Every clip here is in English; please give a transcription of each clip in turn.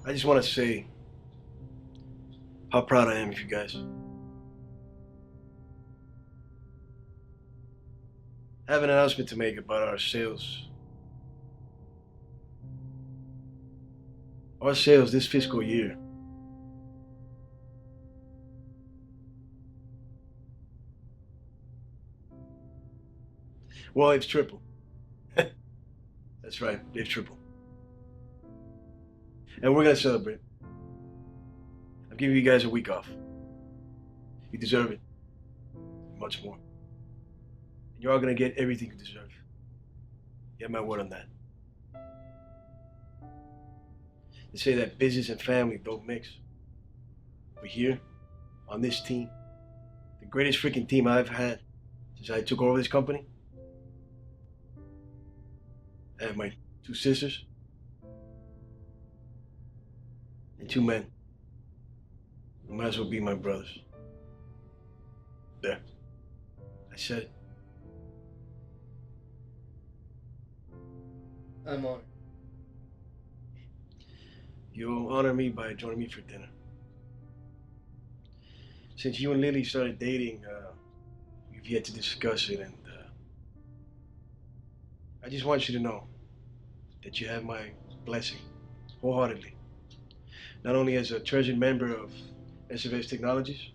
I just want to say how proud I am of you guys. I have an announcement to make about our sales. Our sales this fiscal year. Well, it's triple. That's right, they've tripled. And we're gonna celebrate. I'm giving you guys a week off. You deserve it. Much more. And you're all gonna get everything you deserve. You have my word on that. They say that business and family don't mix. But here, on this team, the greatest freaking team I've had since I took over this company, I have my two sisters and two men who might as well be my brothers. There. I said it. I'm honored. You'll honor me by joining me for dinner. Since you and Lily started dating, we've yet to discuss it, and I just want you to know that you have my blessing wholeheartedly. Not only as a treasured member of SFS Technologies,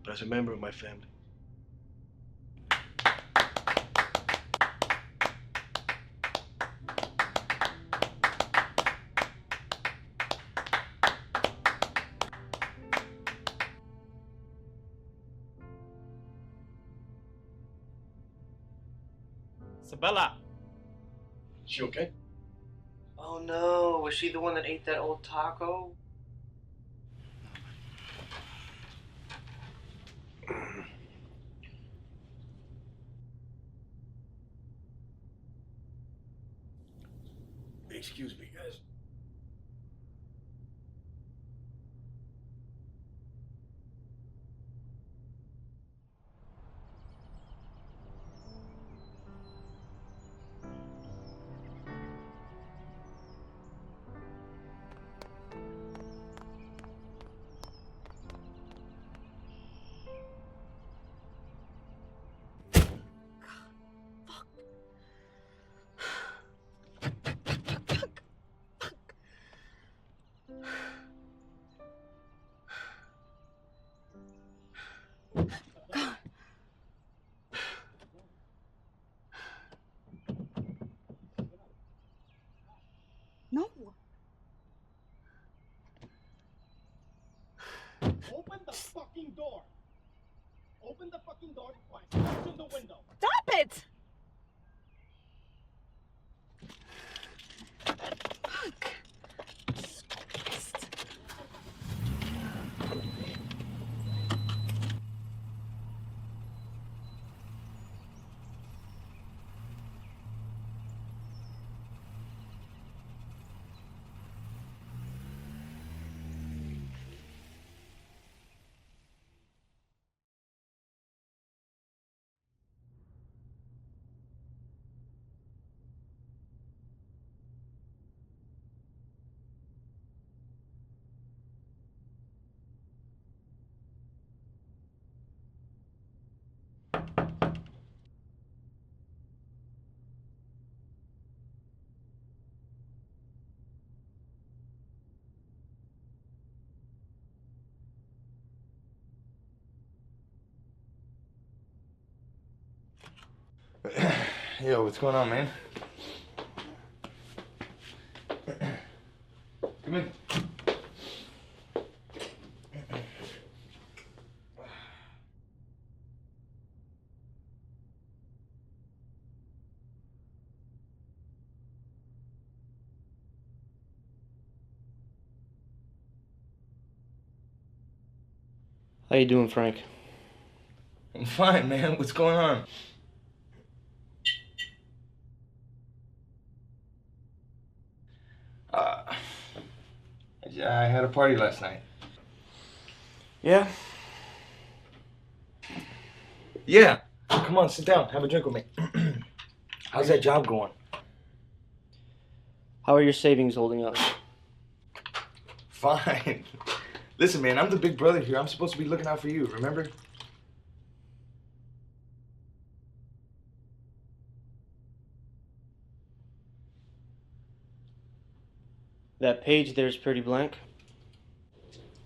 but as a member of my family. Sabella. She okay? Oh no, was she the one that ate that old taco? Excuse me, guys. No. Open the fucking door. Open the fucking door twice. Open the window. Stop it! Fuck. Jesus Christ. Yo, what's going on, man? Come in. How you doing, Frank? I'm fine, man. What's going on? I had a party last night. Yeah? Yeah. Come on, sit down. Have a drink with me. How's that job going? How are your savings holding up? Fine. Listen, man, I'm the big brother here. I'm supposed to be looking out for you, remember? That page there's pretty blank.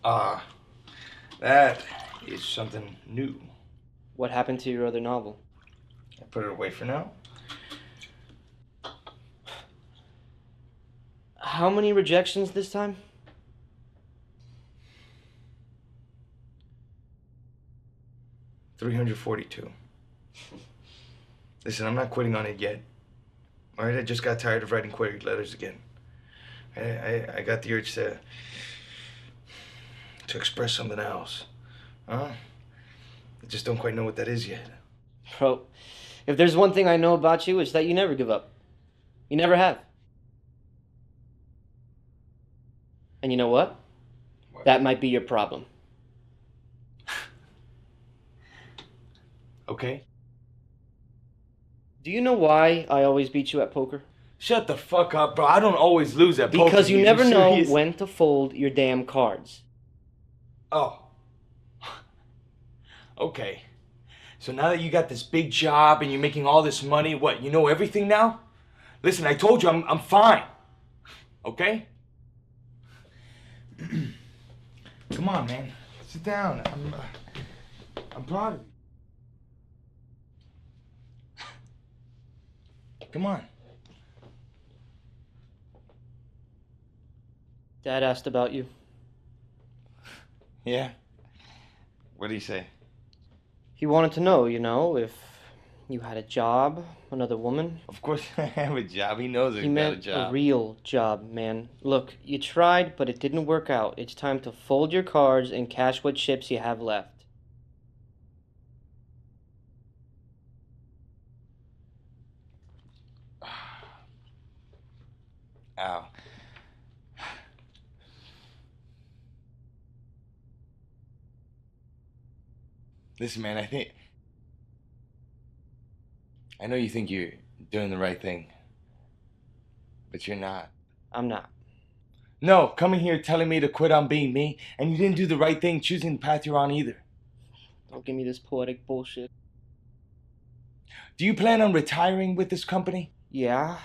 Ah, that is something new. What happened to your other novel? I put it away for now. How many rejections this time? $342. Listen, I'm not quitting on it yet. All right, I just got tired of writing query letters again. I got the urge to express something else. Huh? I just don't quite know what that is yet. Bro, if there's one thing I know about you, it's that you never give up. You never have. And you know what? That might be your problem. Okay. Do you know why I always beat you at poker? Shut the fuck up, bro. I don't always lose at poker. Because you never know serious? when to fold your damn cards. Oh. Okay. So now that you got this big job and you're making all this money, what, you know everything now? Listen, I told you I'm fine. Okay? Come on, man. Sit down. I'm proud of you. Come on. Dad asked about you. Yeah? What did he say? He wanted to know, if you had a job, another woman. Of course I have a job. He knows I He got a meant job. a real job, man. Look, you tried, but it didn't work out. It's time to fold your cards and cash what chips you have left. Ow. Listen, man, I know you think you're doing the right thing, but you're not. I'm not. No, coming here telling me to quit on being me, and you didn't do the right thing choosing the path you're on either. Don't give me this poetic bullshit. Do you plan on retiring with this company? Yeah,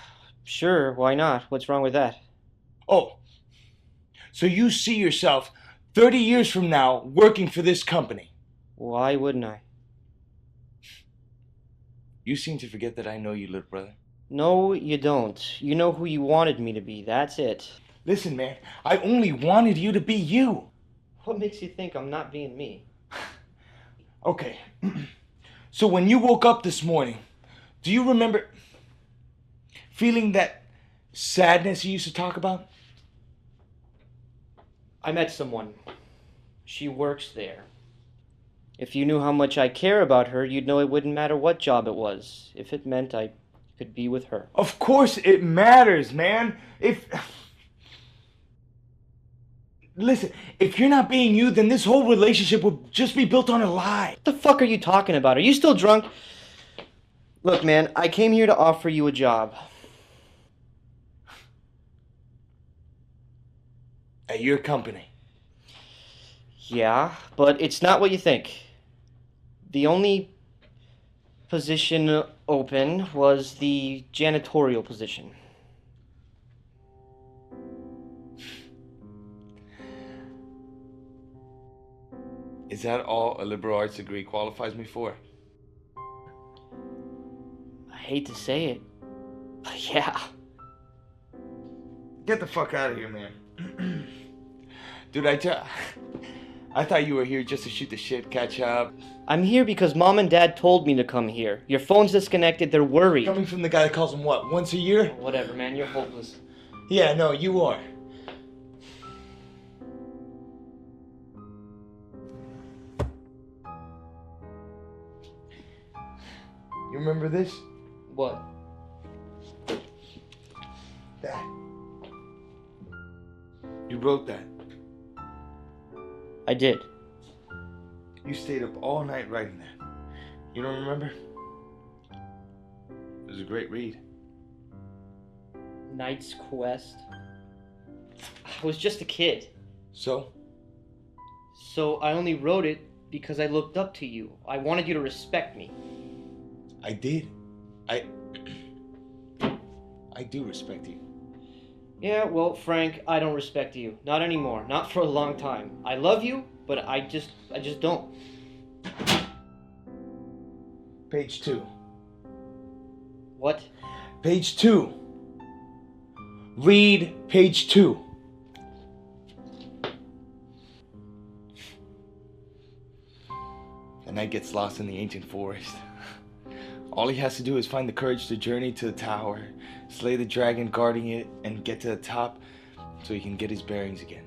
sure, why not? What's wrong with that? Oh, so you see yourself 30 years from now working for this company? Why wouldn't I? You seem to forget that I know you, little brother. No, you don't. You know who you wanted me to be, that's it. Listen, man, I only wanted you to be you. What makes you think I'm not being me? Okay, so when you woke up this morning, do you remember feeling that sadness you used to talk about? I met someone. She works there. If you knew how much I care about her, you'd know it wouldn't matter what job it was, if it meant I could be with her. Of course it matters, man. Listen, if you're not being you, then this whole relationship would just be built on a lie. What the fuck are you talking about? Are you still drunk? Look, man, I came here to offer you a job. At your company. Yeah, but it's not what you think. The only position open was the janitorial position. Is that all a liberal arts degree qualifies me for? I hate to say it, but yeah. Get the fuck out of here, man. Dude, I thought you were here just to shoot the shit, catch up. I'm here because Mom and Dad told me to come here. Your phone's disconnected, they're worried. Coming from the guy that calls him what, once a year? Whatever, man, you're hopeless. Yeah, no, you are. You remember this? What? That. You wrote that. I did. You stayed up all night writing that. You don't remember? It was a great read. Knight's Quest. I was just a kid. So? So I only wrote it because I looked up to you. I wanted you to respect me. I did. I do respect you. Yeah, well, Frank, I don't respect you. Not anymore. Not for a long time. I love you, but I just don't. Page 2. What? Page 2. Read page 2. The knight gets lost in the ancient forest. All he has to do is find the courage to journey to the tower, slay the dragon guarding it, and get to the top so he can get his bearings again.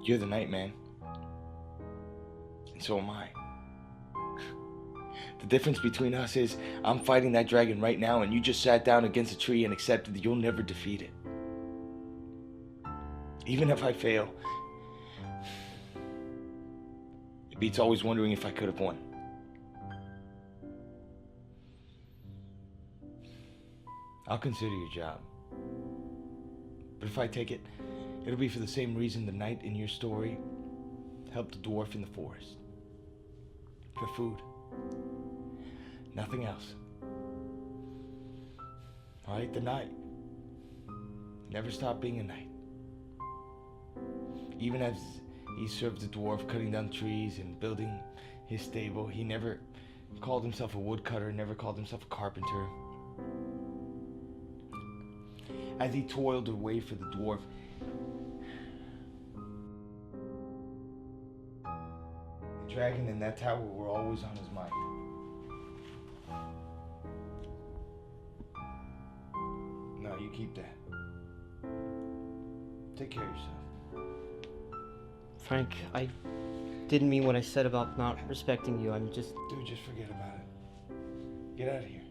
You're the knight, man. And so am I. The difference between us is I'm fighting that dragon right now, and you just sat down against a tree and accepted that you'll never defeat it. Even if I fail, it beats always wondering if I could have won. I'll consider your job. But if I take it, it'll be for the same reason the knight in your story helped the dwarf in the forest. For food. Nothing else. Alright, the knight never stopped being a knight. Even as he served the dwarf cutting down trees and building his stable, he never called himself a woodcutter, never called himself a carpenter. As he toiled away for the dwarf, the dragon and that tower were always on his mind. No, you keep that. Take care of yourself. Frank, I didn't mean what I said about not respecting you. I'm just... Dude, just forget about it. Get out of here.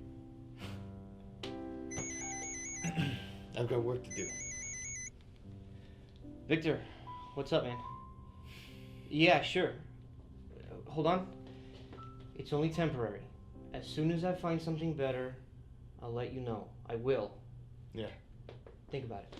I've got work to do. Victor, what's up, man? Yeah, sure. Hold on. It's only temporary. As soon as I find something better, I'll let you know. I will. Yeah. Think about it.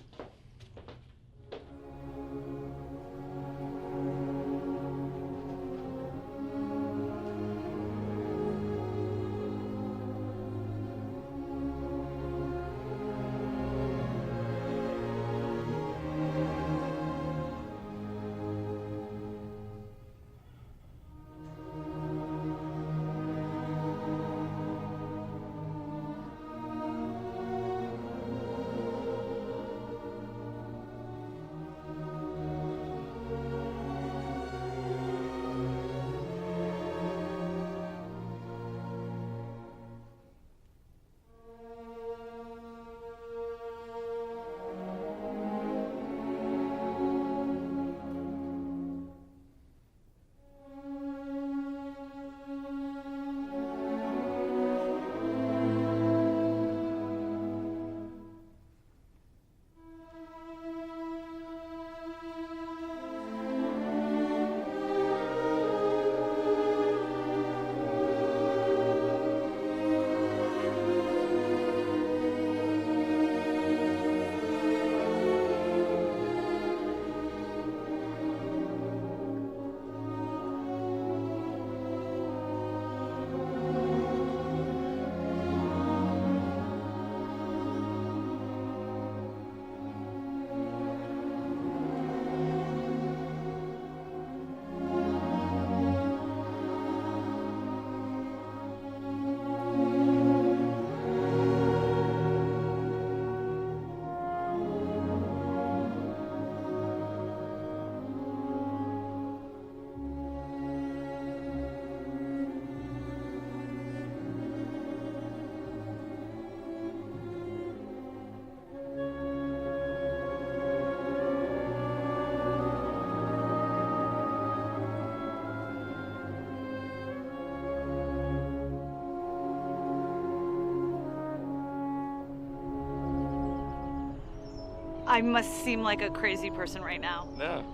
I must seem like a crazy person right now. No,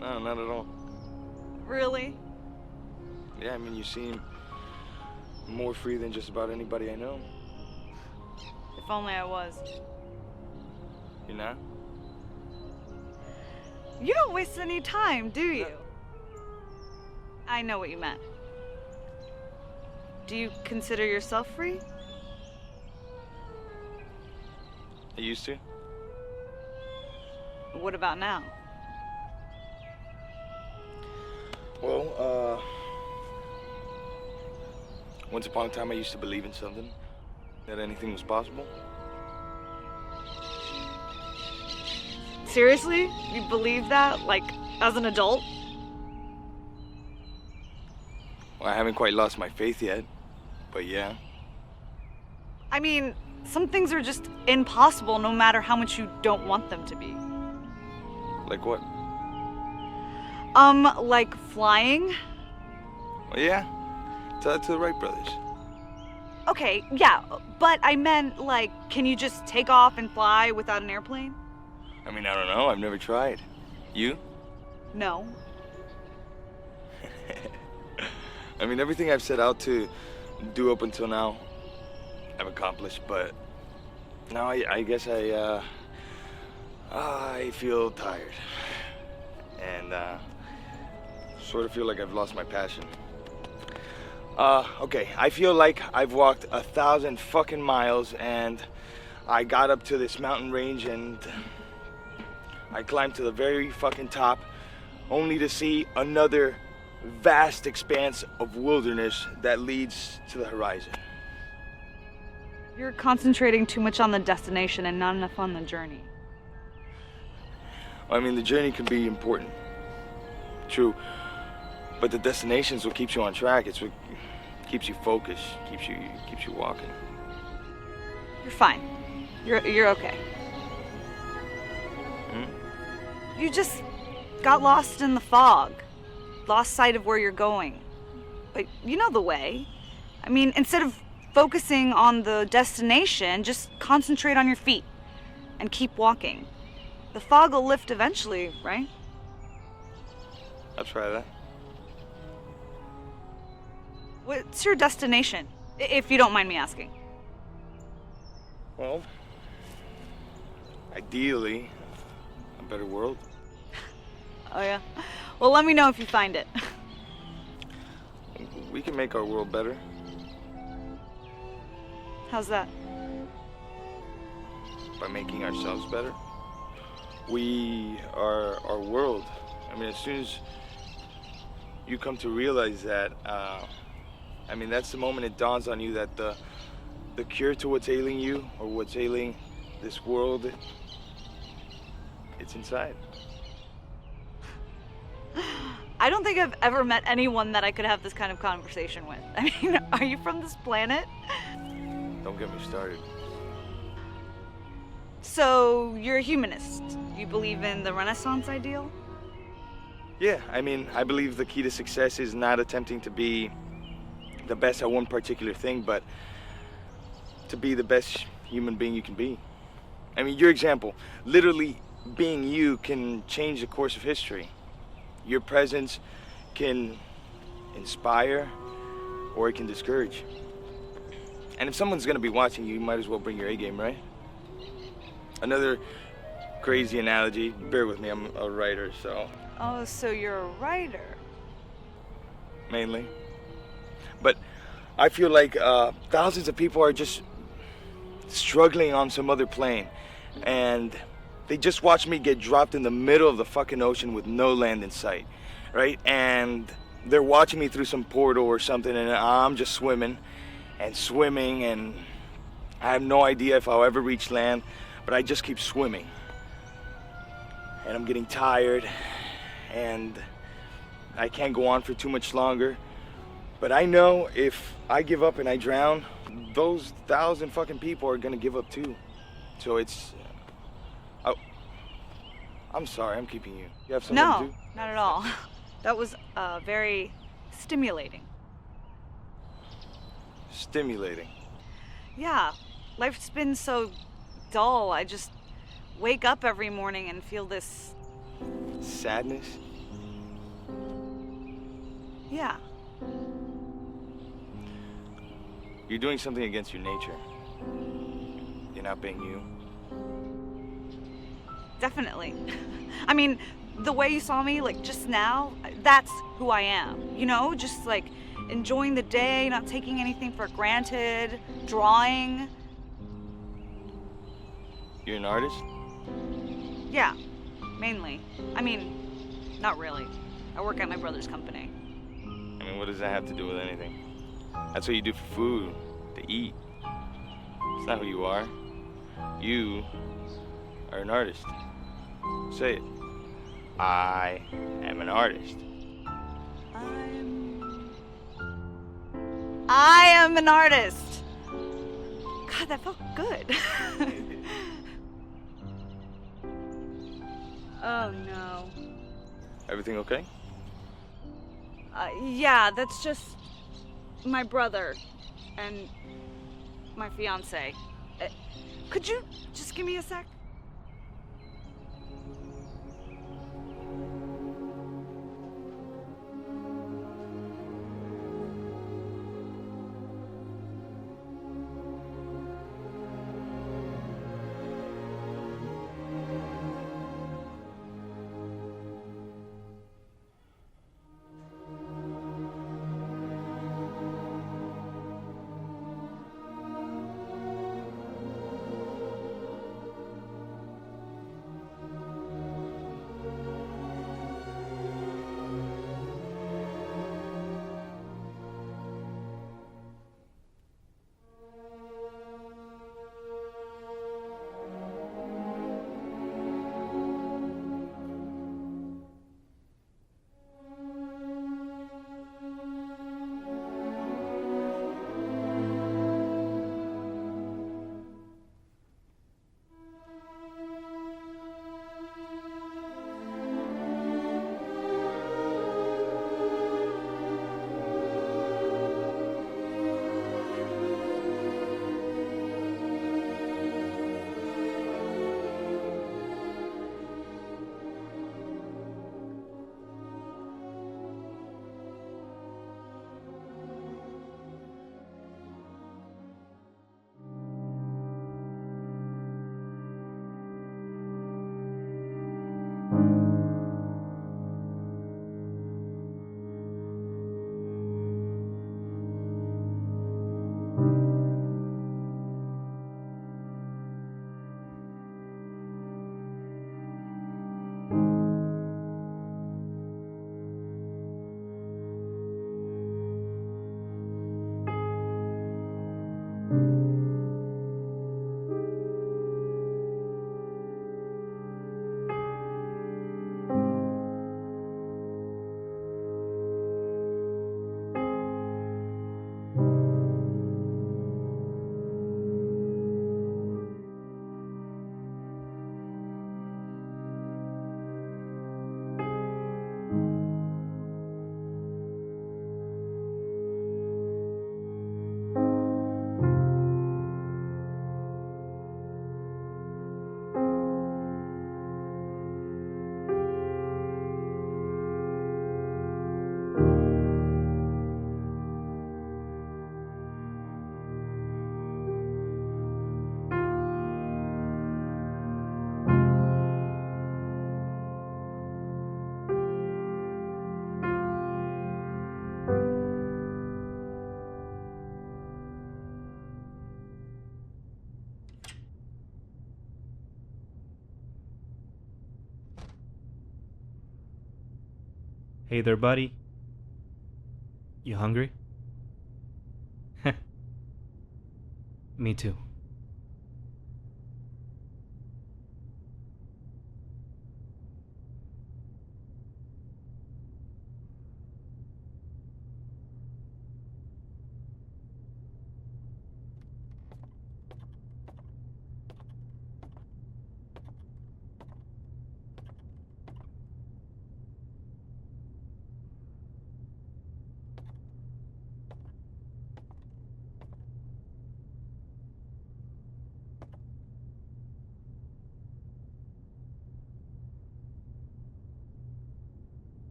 not at all. Really? Yeah, I mean, you seem more free than just about anybody I know. If only I was. You're not? You don't waste any time, do you? I know what you meant. Do you consider yourself free? I used to. What about now? Well, once upon a time I used to believe in something, that anything was possible. Seriously? You believe that, like, as an adult? Well, I haven't quite lost my faith yet, but yeah. I mean, some things are just impossible no matter how much you don't want them to be. Like what? Like flying? Well, yeah. Tell that to the Wright brothers. Okay, yeah, but I meant, like, can you just take off and fly without an airplane? I mean, I don't know. I've never tried. You? No. I mean, everything I've set out to do up until now, I've accomplished, but now I guess I feel tired. And, sort of feel like I've lost my passion. Okay, I feel like I've walked 1,000 fucking miles and I got up to this mountain range and I climbed to the very fucking top only to see another vast expanse of wilderness that leads to the horizon. You're concentrating too much on the destination and not enough on the journey. I mean, the journey can be important. True. But the destination's what keeps you on track. It's what keeps you focused, keeps you walking. You're fine. You're okay. You just got lost in the fog. Lost sight of where you're going. But you know the way. I mean, instead of focusing on the destination, just concentrate on your feet and keep walking. The fog will lift eventually, right? I'll try that. What's your destination, if you don't mind me asking? Well, ideally, a better world. Oh yeah? Well, let me know if you find it. We can make our world better. How's that? By making ourselves better. We are our world. I mean, as soon as you come to realize that, I mean, that's the moment it dawns on you that the cure to what's ailing you or what's ailing this world, it's inside. I don't think I've ever met anyone that I could have this kind of conversation with. I mean, are you from this planet? Don't get me started. So, you're a humanist. You believe in the Renaissance ideal? Yeah, I mean, I believe the key to success is not attempting to be the best at one particular thing, but to be the best human being you can be. I mean, your example, literally being you can change the course of history. Your presence can inspire or it can discourage. And if someone's gonna be watching you, you might as well bring your A game, right? Another crazy analogy, bear with me, I'm a writer, so. Oh, so you're a writer. Mainly. But I feel like thousands of people are just struggling on some other plane. And they just watched me get dropped in the middle of the fucking ocean with no land in sight, right? And they're watching me through some portal or something and I'm just swimming and swimming and I have no idea if I'll ever reach land, but I just keep swimming. And I'm getting tired and I can't go on for too much longer. But I know if I give up and I drown, those 1,000 fucking people are gonna give up too. So it's, I'm sorry, I'm keeping you. You have something to No, do? not at all. That was very stimulating. Stimulating. Yeah, life's been so dull. I just wake up every morning and feel this, Sadness? yeah. You're doing something against your nature. You're not being you. Definitely. I mean, the way you saw me, like just now, that's who I am. You know, just like enjoying the day, not taking anything for granted, drawing. You're an artist? Yeah, mainly. I mean, not really. I work at my brother's company. I mean, what does that have to do with anything? That's what you do for food, to eat. It's not who you are. You are an artist. Say it. I am an artist. I am an artist. God, that felt good. Oh no. Everything okay? Yeah, that's just my brother and my fiance. Could you just give me a sec? Hey there, buddy. You hungry? Me too.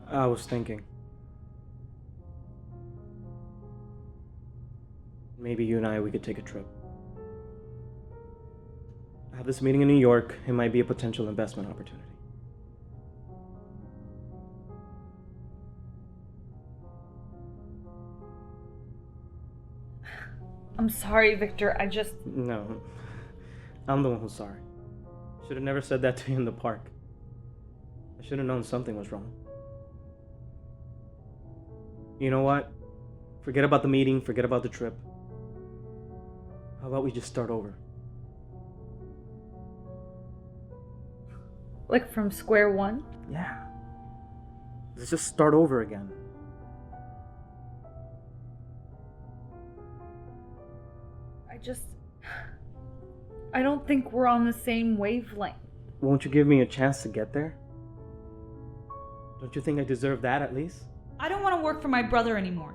I was thinking. maybe you and we could take a trip. I have this meeting in New York. It might be a potential investment opportunity. I'm sorry, Victor. No, I'm the one who's sorry. Should have never said that to you in the park. I should have known something was wrong. You know what? Forget about the meeting, forget about the trip. How about we just start over? Like from square one? Yeah. Let's just start over again. I don't think we're on the same wavelength. Won't you give me a chance to get there? Don't you think I deserve that at least? I don't want to work for my brother anymore.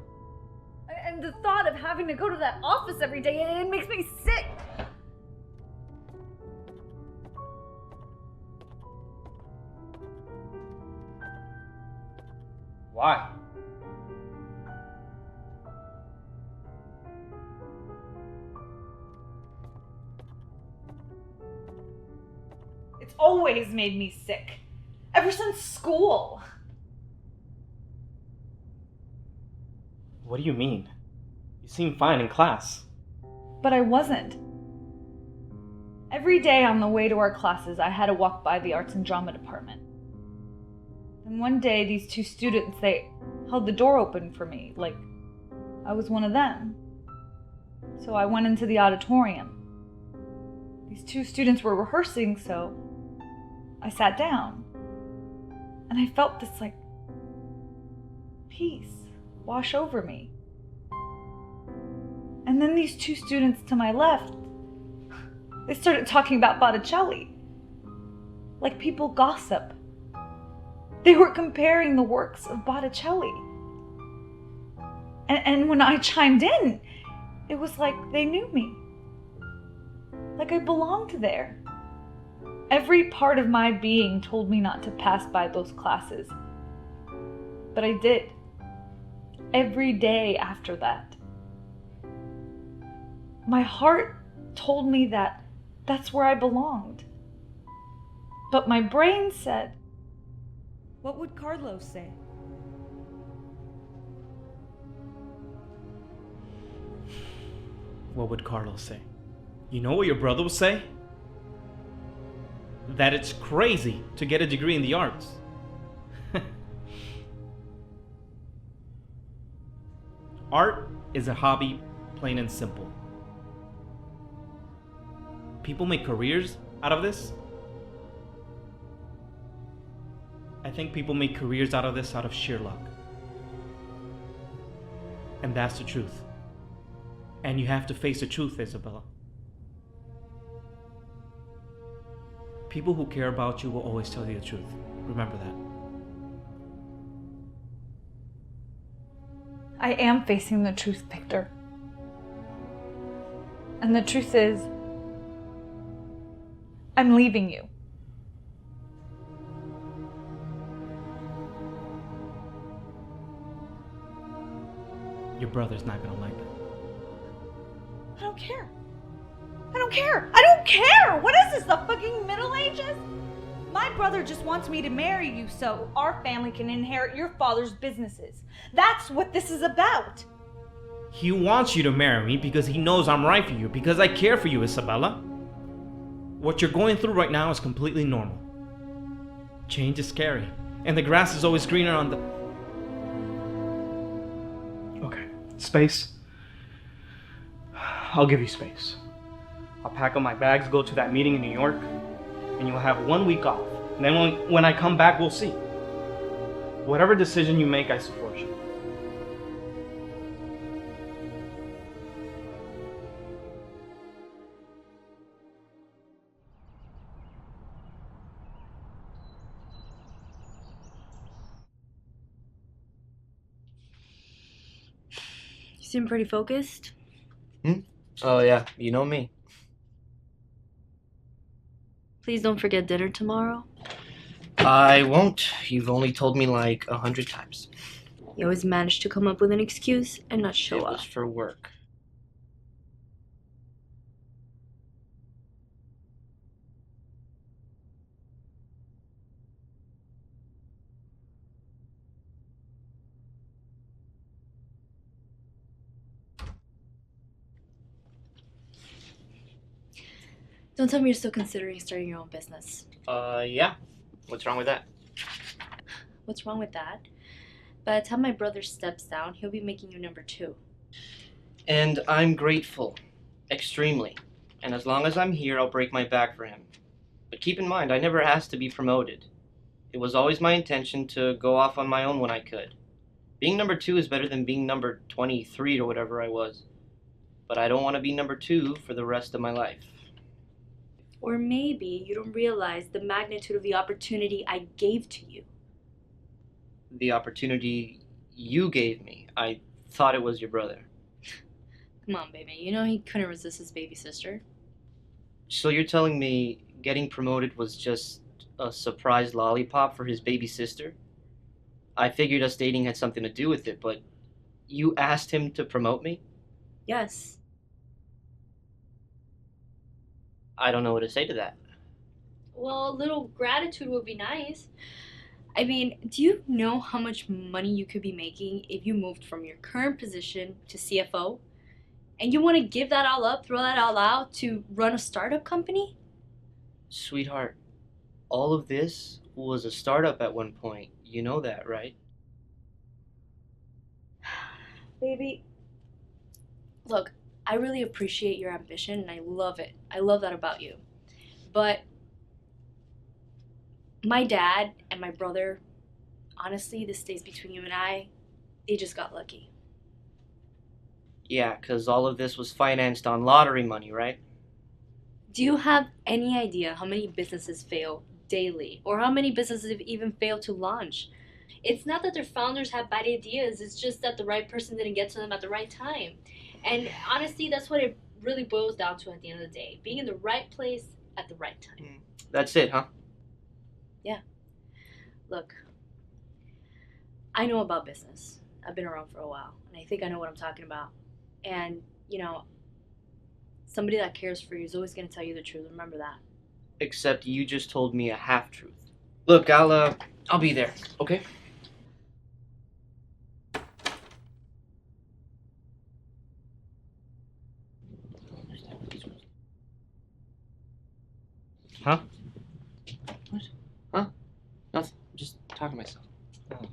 And the thought of having to go to that office every day, it makes me sick. Why? It's always made me sick. Ever since school. What do you mean? You seem fine in class. But I wasn't. Every day on the way to our classes, I had to walk by the arts and drama department. And one day, these two students, they held the door open for me, like I was one of them. So I went into the auditorium. These two students were rehearsing, so I sat down. And I felt this, like, peace wash over me. And then these two students to my left, they started talking about Botticelli. Like people gossip. They were comparing the works of Botticelli. And when I chimed in, it was like they knew me. Like I belonged there. Every part of my being told me not to pass by those classes. But I did. Every day after that. My heart told me that that's where I belonged. But my brain said, what would Carlos say? What would Carlos say? You know what your brother would say? That it's crazy to get a degree in the arts. Art is a hobby, plain and simple. People make careers out of this. I think people make careers out of this out of sheer luck. And that's the truth. And you have to face the truth, Isabella. People who care about you will always tell you the truth. Remember that. I am facing the truth, Victor. And the truth is, I'm leaving you. Your brother's not gonna like it. I don't care. I don't care. I don't care! What is this, the fucking Middle Ages? My brother just wants me to marry you so our family can inherit your father's businesses. That's what this is about. He wants you to marry me because he knows I'm right for you, because I care for you, Isabella. What you're going through right now is completely normal. Change is scary, and the grass is always greener on the... Okay, space. I'll give you space. I'll pack up my bags, go to that meeting in New York, and you'll have 1 week off. And then when I come back, we'll see. Whatever decision you make, I support you. You seem pretty focused. Oh yeah, you know me. Please don't forget dinner tomorrow. I won't. You've only told me like 100 times. You always manage to come up with an excuse and not show It up. was for work. Don't tell me you're still considering starting your own business. Yeah. What's wrong with that? What's wrong with that? By the time my brother steps down, he'll be making you number 2. And I'm grateful. Extremely. And as long as I'm here, I'll break my back for him. But keep in mind, I never asked to be promoted. It was always my intention to go off on my own when I could. Being number 2 is better than being number 23 or whatever I was. But I don't want to be number 2 for the rest of my life. Or maybe you don't realize the magnitude of the opportunity I gave to you. The opportunity you gave me, I thought it was your brother. Come on, baby. You know he couldn't resist his baby sister. So you're telling me getting promoted was just a surprise lollipop for his baby sister? I figured us dating had something to do with it, but you asked him to promote me? Yes. I don't know what to say to that. Well, a little gratitude would be nice. I mean, do you know how much money you could be making if you moved from your current position to CFO? And you want to give that all up, throw that all out to run a startup company? Sweetheart, all of this was a startup at one point. You know that, right? Baby, look, I really appreciate your ambition and I love it. I love that about you. But my dad and my brother, honestly, this stays between you and I, they just got lucky. Yeah, because all of this was financed on lottery money, right? Do you have any idea how many businesses fail daily or how many businesses have even failed to launch? It's not that their founders have bad ideas, it's just that the right person didn't get to them at the right time. And honestly, that's what it really boils down to at the end of the day. Being in the right place at the right time. That's it, huh? Yeah. Look, I know about business. I've been around for a while, and I think I know what I'm talking about. And, you know, somebody that cares for you is always going to tell you the truth. Remember that. Except you just told me a half-truth. Look, I'll be there, okay? Huh? What? Huh? Nothing. I'm just talking to myself. Oh.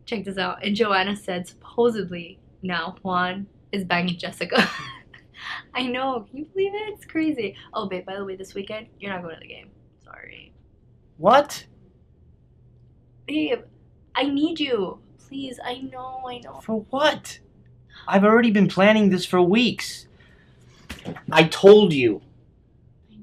Check this out. And Joanna said supposedly now Juan is banging Jessica. I know. Can you believe it? It's crazy. Oh, babe, by the way, this weekend, you're not going to the game. Sorry. What? Babe, I need you. Please, I know. For what? I've already been planning this for weeks. I told you.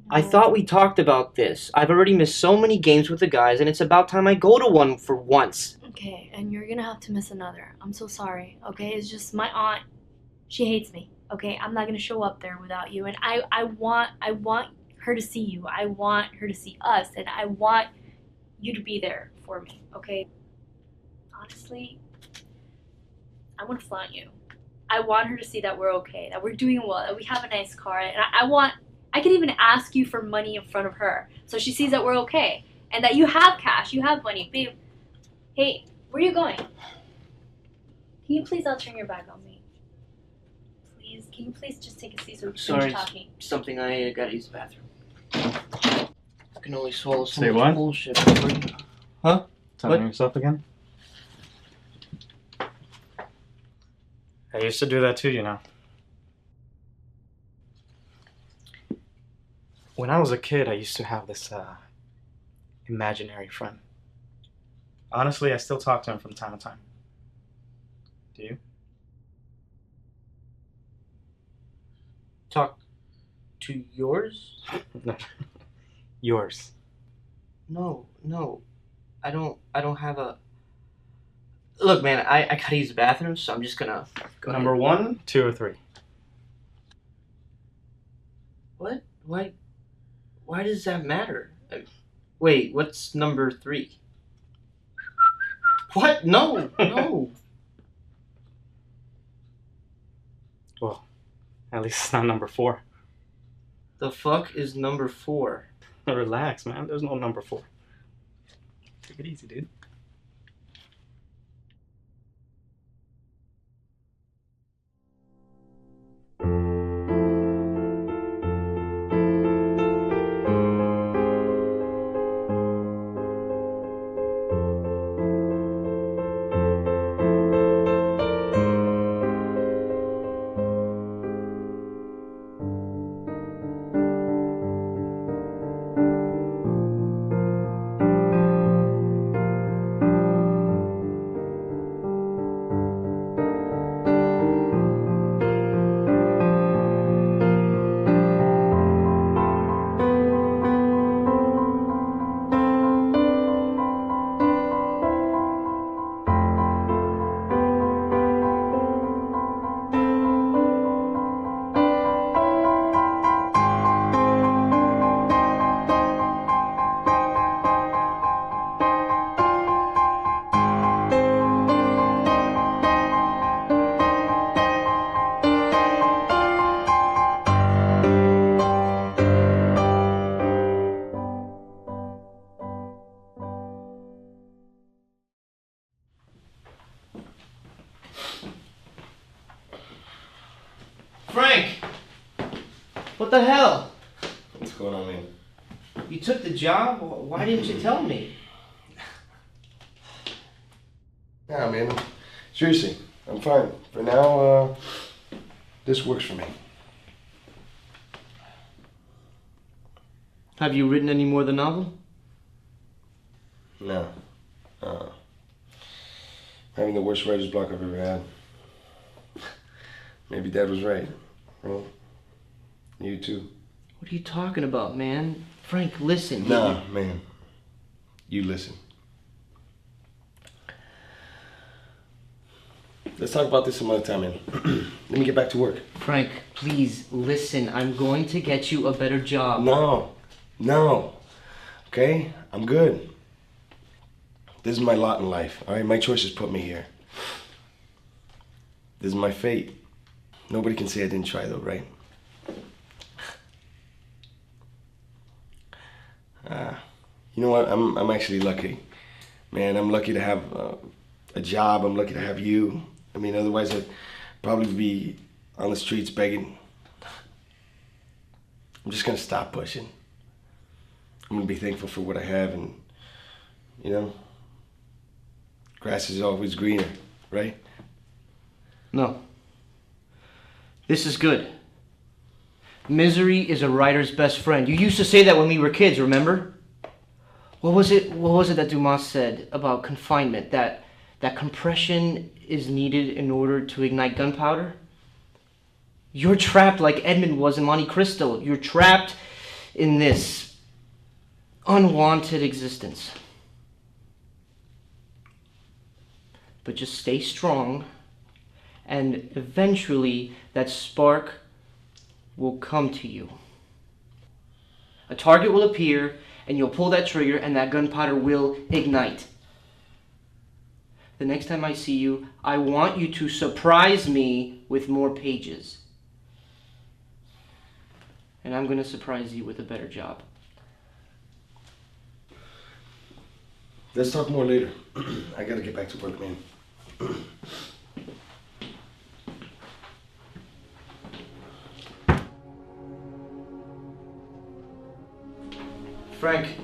I thought we talked about this. I've already missed so many games with the guys, and it's about time I go to one for once. Okay, and you're gonna have to miss another. I'm so sorry, okay? It's just my aunt, she hates me, okay? I'm not gonna show up there without you, and I want her to see you. I want her to see us, and I want you to be there for me, okay? Honestly, I want to flaunt you. I want her to see that we're okay, that we're doing well, that we have a nice car, and I can even ask you for money in front of her, so she sees that we're okay, and that you have cash, you have money, babe. Hey, where are you going? Can you please not turn your back on me? Please? Can you please just take a seat so we can Sorry, finish talking? something I gotta use the bathroom. I can only swallow so Say much what? bullshit. Huh? Telling What? yourself again? I used to do that too, you know. When I was a kid, I used to have this imaginary friend. Honestly, I still talk to him from time to time. Do you? Talk to yours? No. Yours. No. I don't have a. Look, man, I gotta use the bathroom, so I'm just gonna go Number ahead. 1, 2, or 3? What? Why does that matter? Wait, what's number 3? What? No. Well, at least it's not number 4. The fuck is number 4? Relax, man. There's no number 4. Take it easy, dude. Frank! What the hell? What's going on, man? You took the job? Why didn't you tell me? Nah, man. Seriously, I'm fine. For now, this works for me. Have you written any more of the novel? No. Having the worst writer's block I've ever had. Maybe Dad was right. Well, you too. What are you talking about, man? Frank, listen. Nah, man. You listen. Let's talk about this some other time, man. Let me get back to work. Frank, please listen. I'm going to get you a better job. No. Okay? I'm good. This is my lot in life, all right? My choices put me here. This is my fate. Nobody can say I didn't try, though, right? You know what? I'm actually lucky. Man, I'm lucky to have a job. I'm lucky to have you. I mean, otherwise I'd probably be on the streets begging. I'm just gonna stop pushing. I'm gonna be thankful for what I have, and, you know, grass is always greener, right? No. This is good. Misery is a writer's best friend. You used to say that when we were kids, remember? What was it that Dumas said about confinement? That compression is needed in order to ignite gunpowder? You're trapped like Edmund was in Monte Cristo. You're trapped in this unwanted existence. But just stay strong, and eventually that spark will come to you. A target will appear, and you'll pull that trigger, and that gunpowder will ignite. The next time I see you, I want you to surprise me with more pages. And I'm going to surprise you with a better job. Let's talk more later. I gotta get back to work, man. Frank.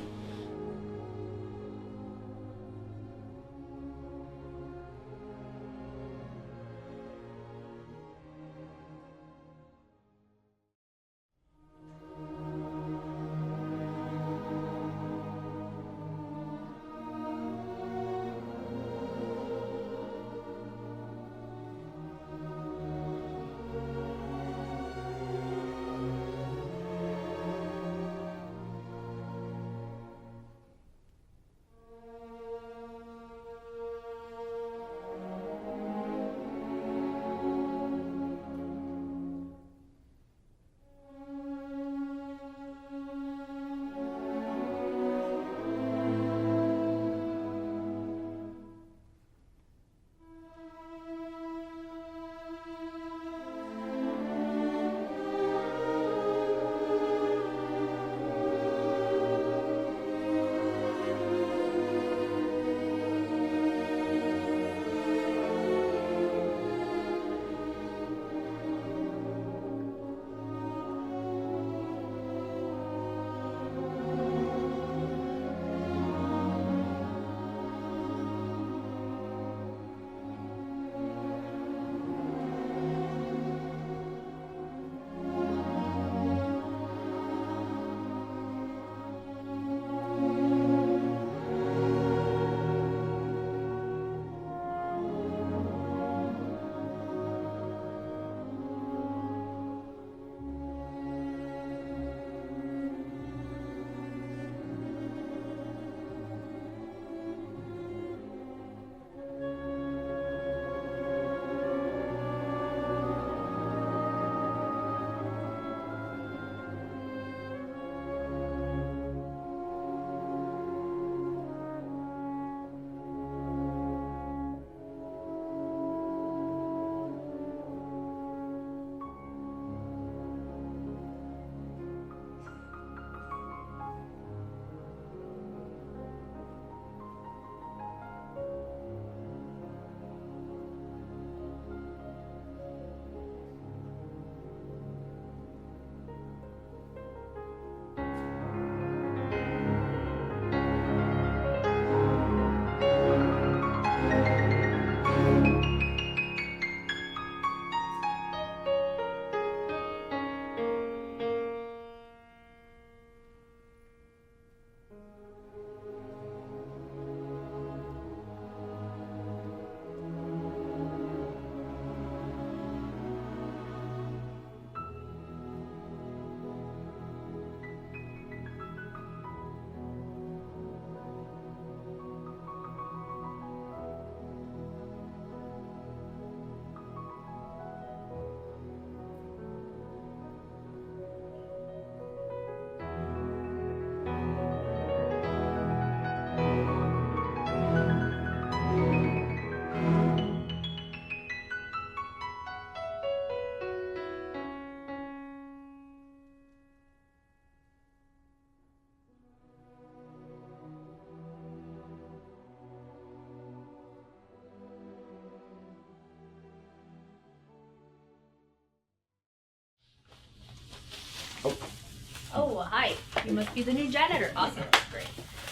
Oh, hi. You must be the new janitor. Awesome. Great.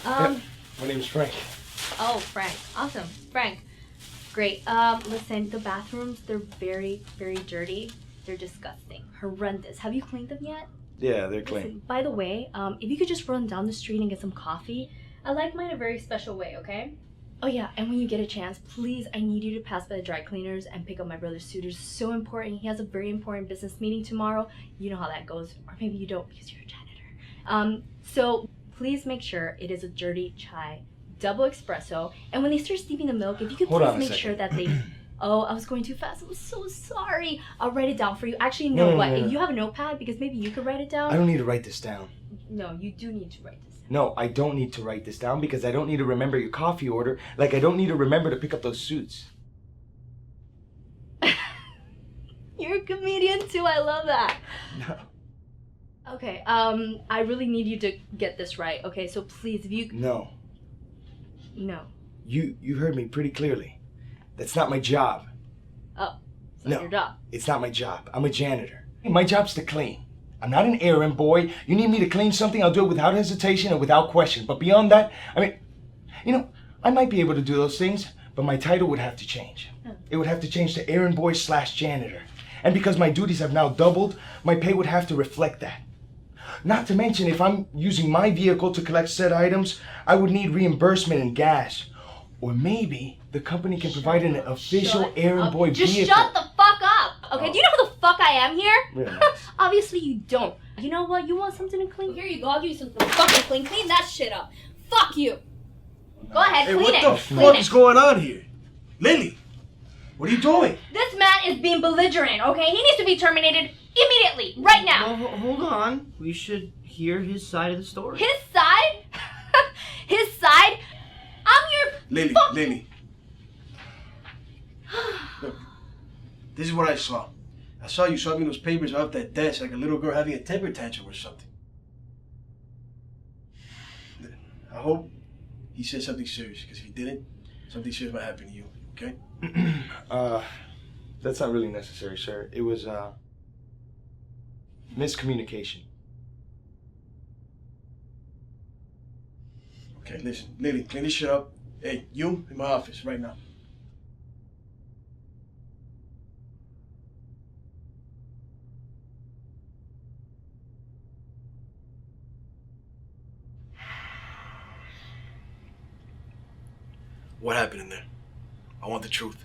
My name's Frank. Oh, Frank. Awesome. Frank. Great. Listen, the bathrooms, they're very, very dirty. They're disgusting. Horrendous. Have you cleaned them yet? Yeah, they're clean. Listen, by the way, if you could just run down the street and get some coffee. I like mine a very special way, okay? Oh yeah, and when you get a chance, please, I need you to pass by the dry cleaners and pick up my brother's suit. It's so important. He has a very important business meeting tomorrow. You know how that goes. Or maybe you don't because you're a janitor. So please make sure it is a dirty chai, double espresso. And when they start steeping the milk, if you could Hold please on a make second. sure that they... Oh, I was going too fast. I'm so sorry. I'll write it down for you. Actually, no, what? If you have a notepad, because maybe you could write it down. I don't need to write this down. No, you do need to write this down. No, I don't need to write this down because I don't need to remember your coffee order. Like I don't need to remember to pick up those suits. You're a comedian too. I love that. No. Okay, I really need you to get this right. Okay, so please, if you... No. No. You heard me pretty clearly. That's not my job. Oh, it's not No. your job. It's not my job. I'm a janitor. My job's to clean. I'm not an errand boy. You need me to clean something, I'll do it without hesitation and without question. But beyond that, I mean, you know, I might be able to do those things, but my title would have to change. It would have to change to errand boy / janitor. And because my duties have now doubled, my pay would have to reflect that. Not to mention, if I'm using my vehicle to collect said items, I would need reimbursement in gas. Or maybe the company can provide an official errand boy Just vehicle. shut the fuck up, okay? Do you know who the fuck I am here? Really? Obviously you don't. You know what? You want something to clean? Here you go. I'll give you something to fucking clean. Clean that shit up. Fuck you. Go ahead, Hey, clean what it. the Clean fuck it. is going on here? Lily, what are you doing? This man is being belligerent, okay? He needs to be terminated immediately, right now. Well, hold on. We should hear his side of the story. His side? His side? I'm your Lily, fuck- Lily. Look, this is what I saw. I saw you swapping those papers off that desk like a little girl having a temper tantrum or something. I hope he said something serious, because if he didn't, something serious might happen to you, okay? That's not really necessary, sir. It was, miscommunication. Okay, listen, Lily, clean this shit up. Hey, you in my office right now. What happened in there? I want the truth.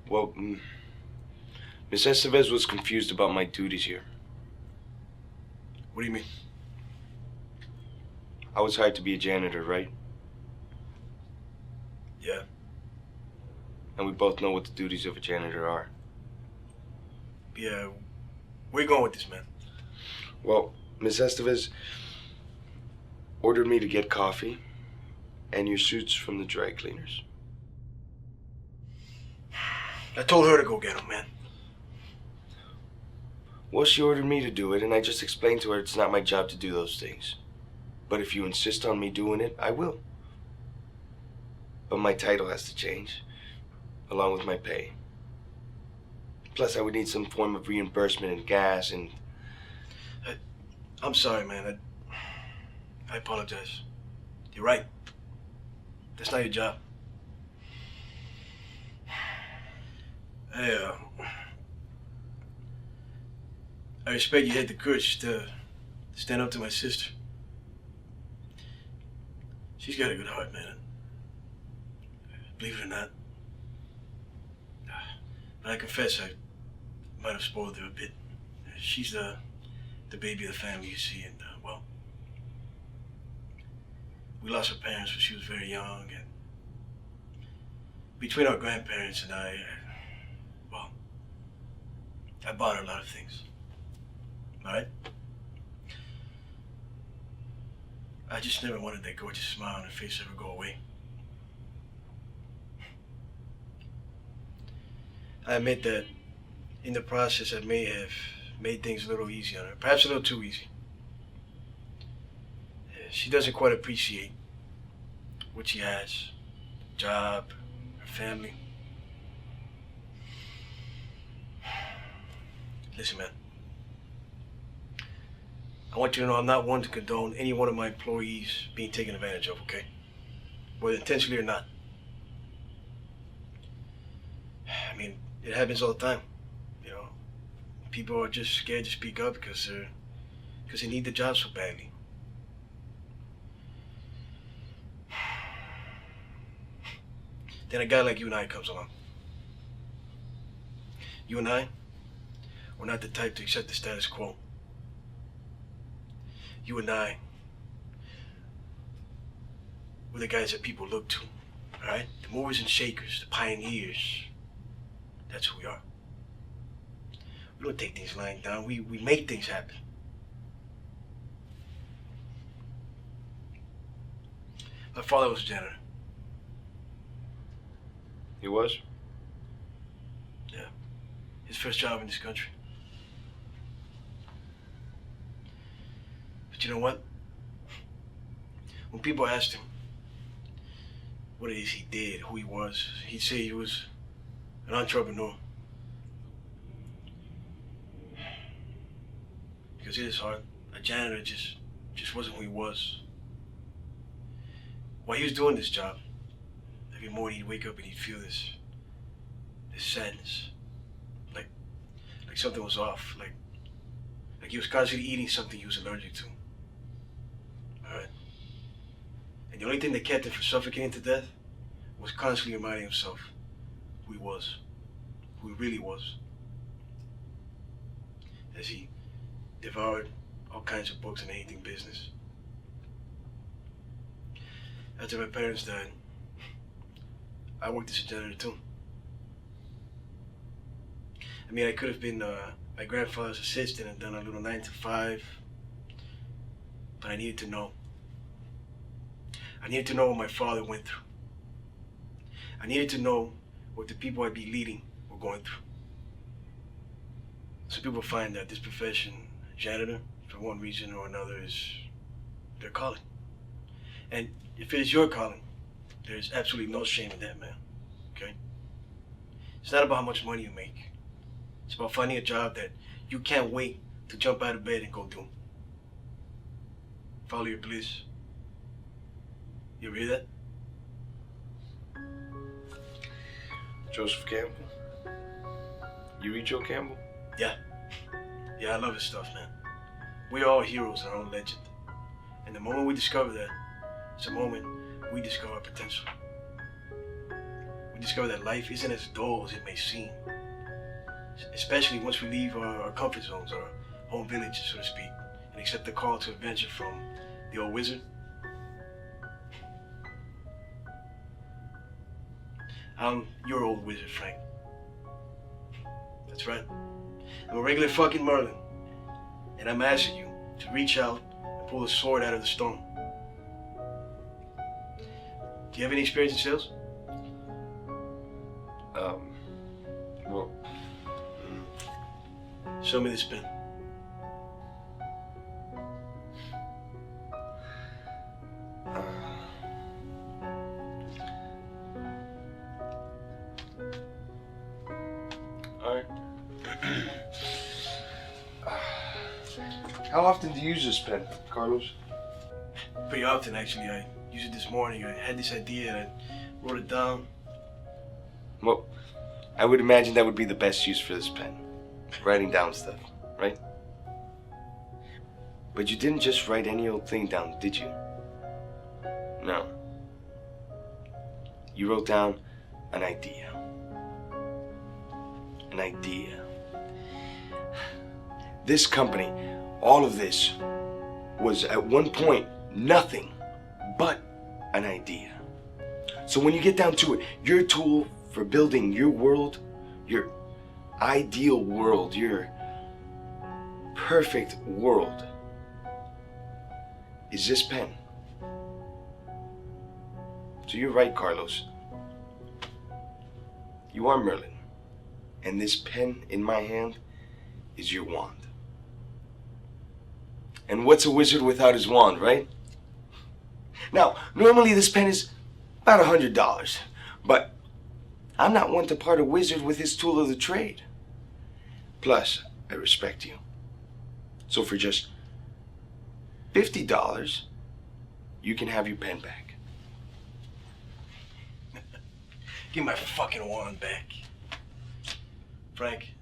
Well, Miss Estevez was confused about my duties here. What do you mean? I was hired to be a janitor, right? Yeah. And we both know what the duties of a janitor are. Yeah, where you going with this, man? Well, Miss Estevez ordered me to get coffee and your suits from the dry cleaners. I told her to go get them, man. Well, she ordered me to do it, and I just explained to her it's not my job to do those things. But if you insist on me doing it, I will. But my title has to change, along with my pay. Plus, I would need some form of reimbursement in gas and... I'm sorry, man. I apologize. You're right. That's not your job. Hey, I respect you had the courage to stand up to my sister. She's got a good heart, man. Believe it or not. But I confess, I might have spoiled her a bit. She's the baby of the family, you see, and, well, we lost our parents when she was very young, and between our grandparents and I bought her a lot of things. Alright? I just never wanted that gorgeous smile on her face to ever go away. I admit that in the process I may have made things a little easy on her, perhaps a little too easy. She doesn't quite appreciate what she has, job, her family. Listen, man. I want you to know I'm not one to condone any one of my employees being taken advantage of, okay? Whether intentionally or not. I mean, it happens all the time, you know. People are just scared to speak up because they need the job so badly. Then a guy like you and I comes along. You and I, we're not the type to accept the status quo. You and I, we're the guys that people look to, all right? The movers and shakers, the pioneers. That's who we are. We don't take things lying down. We make things happen. My father was a janitor. He was? Yeah. His first job in this country. But you know what? When people asked him what it is he did, who he was, he'd say he was an entrepreneur. Because it is hard. A janitor just wasn't who he was. While he was doing this job, every morning he'd wake up and he'd feel this sadness. Like something was off. Like he was constantly eating something he was allergic to. Alright? And the only thing that kept him from suffocating to death was constantly reminding himself who he was. Who he really was. As he devoured all kinds of books and anything business. After my parents died, I worked as a janitor too. I mean, I could have been my grandfather's assistant and done a little 9 to 5, but I needed to know. I needed to know what my father went through. I needed to know what the people I'd be leading were going through. Some people find that this profession, janitor, for one reason or another, is their calling. And if it is your calling, there's absolutely no shame in that, man. Okay? It's not about how much money you make. It's about finding a job that you can't wait to jump out of bed and go do. Follow your bliss. You ever hear that? Joseph Campbell. You read Joe Campbell? Yeah. Yeah, I love his stuff, man. We're all heroes in our own legend. And the moment we discover that, it's the moment we discover our potential. We discover that life isn't as dull as it may seem. Especially once we leave our comfort zones, our home village, so to speak, and accept the call to adventure from the old wizard. I'm your old wizard, Frank. That's right. I'm a regular fucking Merlin. And I'm asking you to reach out and pull a sword out of the stone. Do you have any experience in sales? Well... Show me this pen. Alright. How often do you use this pen, Carlos? Pretty often, actually. I used it this morning. I had this idea and I wrote it down. Well, I would imagine that would be the best use for this pen. Writing down stuff, right? But you didn't just write any old thing down, did you? No. You wrote down an idea. An idea. This company, all of this, was at one point nothing but an idea. So when you get down to it, your tool for building your world, your ideal world, your perfect world, is this pen. So you're right, Carlos. You are Merlin. And this pen in my hand is your wand. And what's a wizard without his wand, right? Now, normally this pen is about $100, but I'm not one to part a wizard with his tool of the trade. Plus, I respect you. So for just $50, you can have your pen back. Give my fucking wand back. Frank.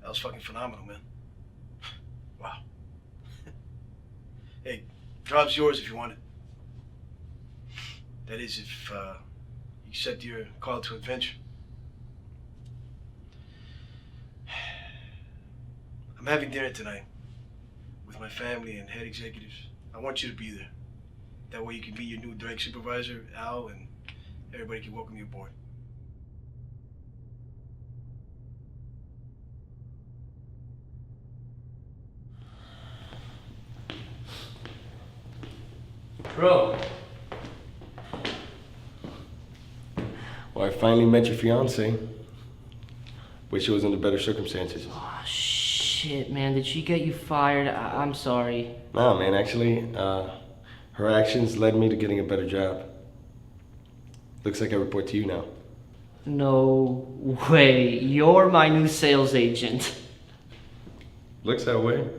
That was fucking phenomenal, man. Wow. Hey, job's yours if you want it. That is, if you accept your call to adventure. I'm having dinner tonight with my family and head executives. I want you to be there. That way you can meet your new direct supervisor, Al, and everybody can welcome you aboard. Bro. Well, I finally met your fiance. Wish it was under better circumstances. Oh, shit, man. Did she get you fired? I'm sorry. No, man, actually, her actions led me to getting a better job. Looks like I report to you now. No way. You're my new sales agent. Looks that way.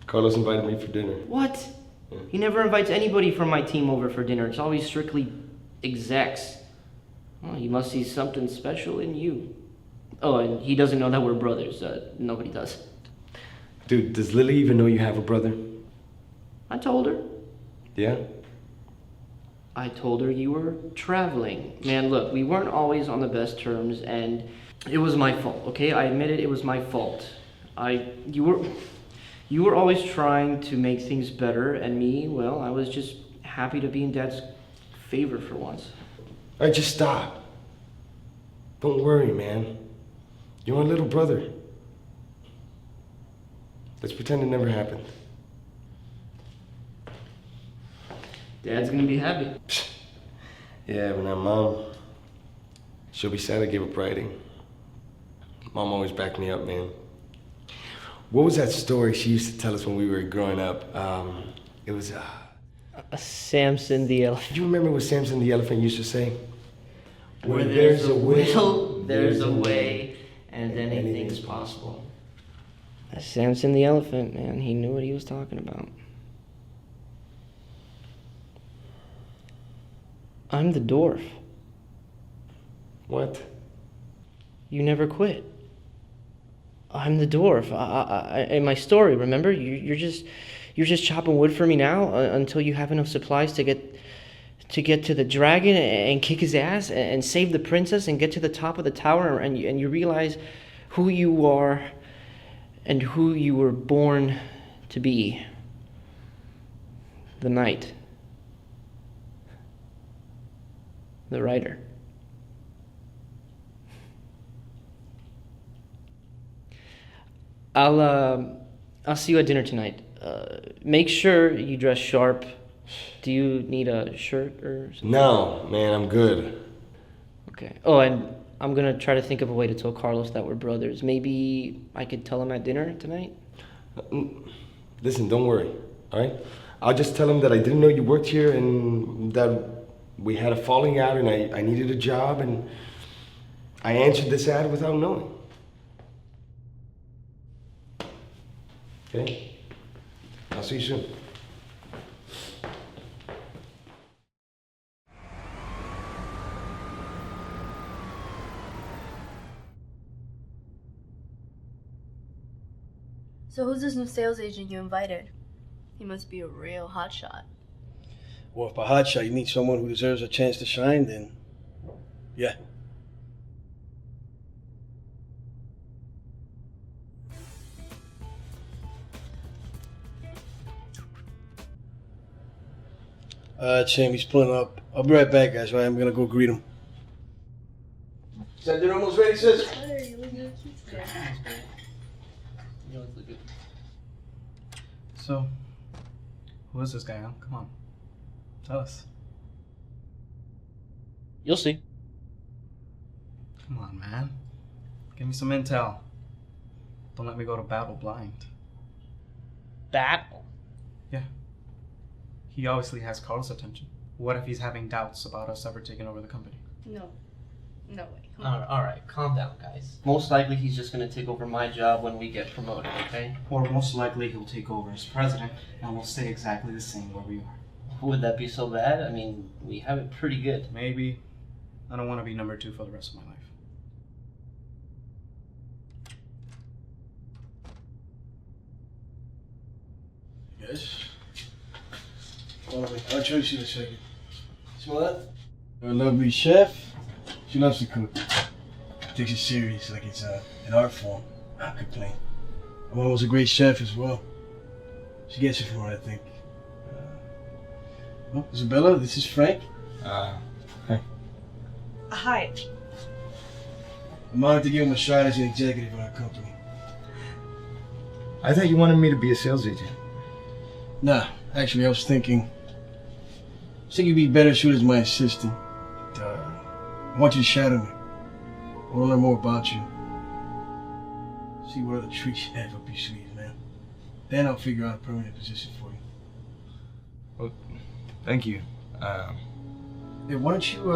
Carlos invited me for dinner. What? He never invites anybody from my team over for dinner. It's always strictly execs. Well, he must see something special in you. Oh, and he doesn't know that we're brothers. Nobody does. Dude, does Lily even know you have a brother? I told her. Yeah? I told her you were traveling. Man, look, we weren't always on the best terms, and it was my fault, okay? I admit it was my fault. You were always trying to make things better, and me, well, I was just happy to be in Dad's favor for once. All right, just stop. Don't worry, man. You're my little brother. Let's pretend it never happened. Dad's gonna be happy. Yeah, but now Mom, she'll be sad I gave up writing. Mom always backed me up, man. What was that story she used to tell us when we were growing up? It was, Samson the elephant. Do you remember what Samson the elephant used to say? Where there's a will, there's a way, and anything's possible. Samson the elephant, man, he knew what he was talking about. I'm the dwarf. What? You never quit. I'm the dwarf. In my story, remember? You're just chopping wood for me now until you have enough supplies to get to the dragon and kick his ass and save the princess and get to the top of the tower and you realize who you are and who you were born to be. The knight. The writer. I'll see you at dinner tonight. Make sure you dress sharp. Do you need a shirt or something? No, man, I'm good. Okay. Oh, and I'm gonna try to think of a way to tell Carlos that we're brothers. Maybe I could tell him at dinner tonight? Listen, don't worry, all right? I'll just tell him that I didn't know you worked here and that we had a falling out and I needed a job and I answered this ad without knowing. Okay? I'll see you soon. So who's this new sales agent you invited? He must be a real hotshot. Well, if by hotshot you mean someone who deserves a chance to shine, then yeah. Sam, he's pulling up. I'll be right back, guys. Right, I'm gonna go greet him. Is that dinner almost ready, sis? So, who is this guy, huh? Come on. Tell us. You'll see. Come on, man. Give me some intel. Don't let me go to battle blind. Battle? Yeah. He obviously has Carl's attention. What if he's having doubts about us ever taking over the company? No. No way. All right, calm down, guys. Most likely he's just gonna take over my job when we get promoted, okay? Or most likely he'll take over as president and we'll stay exactly the same where we are. Would that be so bad? I mean, we have it pretty good. Maybe. I don't want to be number 2 for the rest of my life. Yes. Follow me. I'll introduce you in a second. Smell that? Our lovely chef. She loves to cook. Takes it serious like it's an art form. I complain. My mom was a great chef as well. She gets it from her, I think. Well, Isabella, this is Frank. Hi. Hi. I'm honored to give him a shot as an executive in our company. I thought you wanted me to be a sales agent. Nah, actually, I was thinking you'd be better suited as my assistant. I want you to shadow me. I want to learn more about you. See what other tricks you have up your sleeve, man. Then I'll figure out a permanent position for you. Well, thank you. Hey, why don't you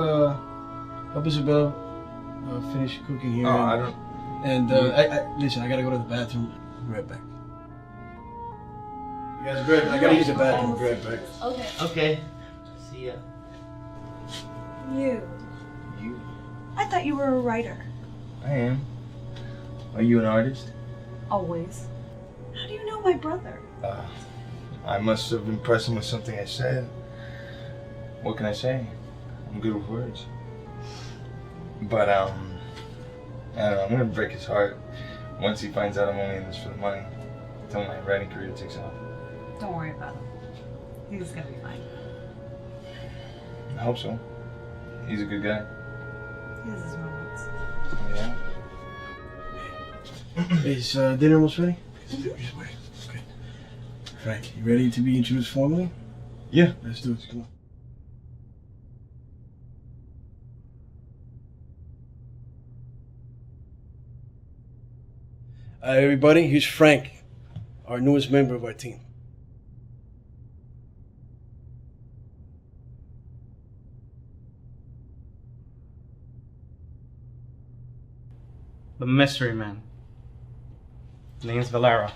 help Isabella finish cooking here? I don't... And I listen, I gotta go to the bathroom. I'll be right back. You guys grab. I gotta use the bathroom. Grab back. Okay. Okay. See ya. You. You? I thought you were a writer. I am. Are you an artist? Always. How do you know my brother? I must have impressed him with something I said. What can I say? I'm good with words. But, I don't know, I'm gonna break his heart once he finds out I'm only in this for the money. Until my writing career takes off. Don't worry about him. He's gonna be fine. I hope so. He's a good guy. He has his moments. Yeah. Is dinner almost ready? Just wait. Okay. Frank, you ready to be introduced formally? Yeah. Let's do it. Come on. Everybody, here's Frank, our newest member of our team. The mystery man. Name's Valero.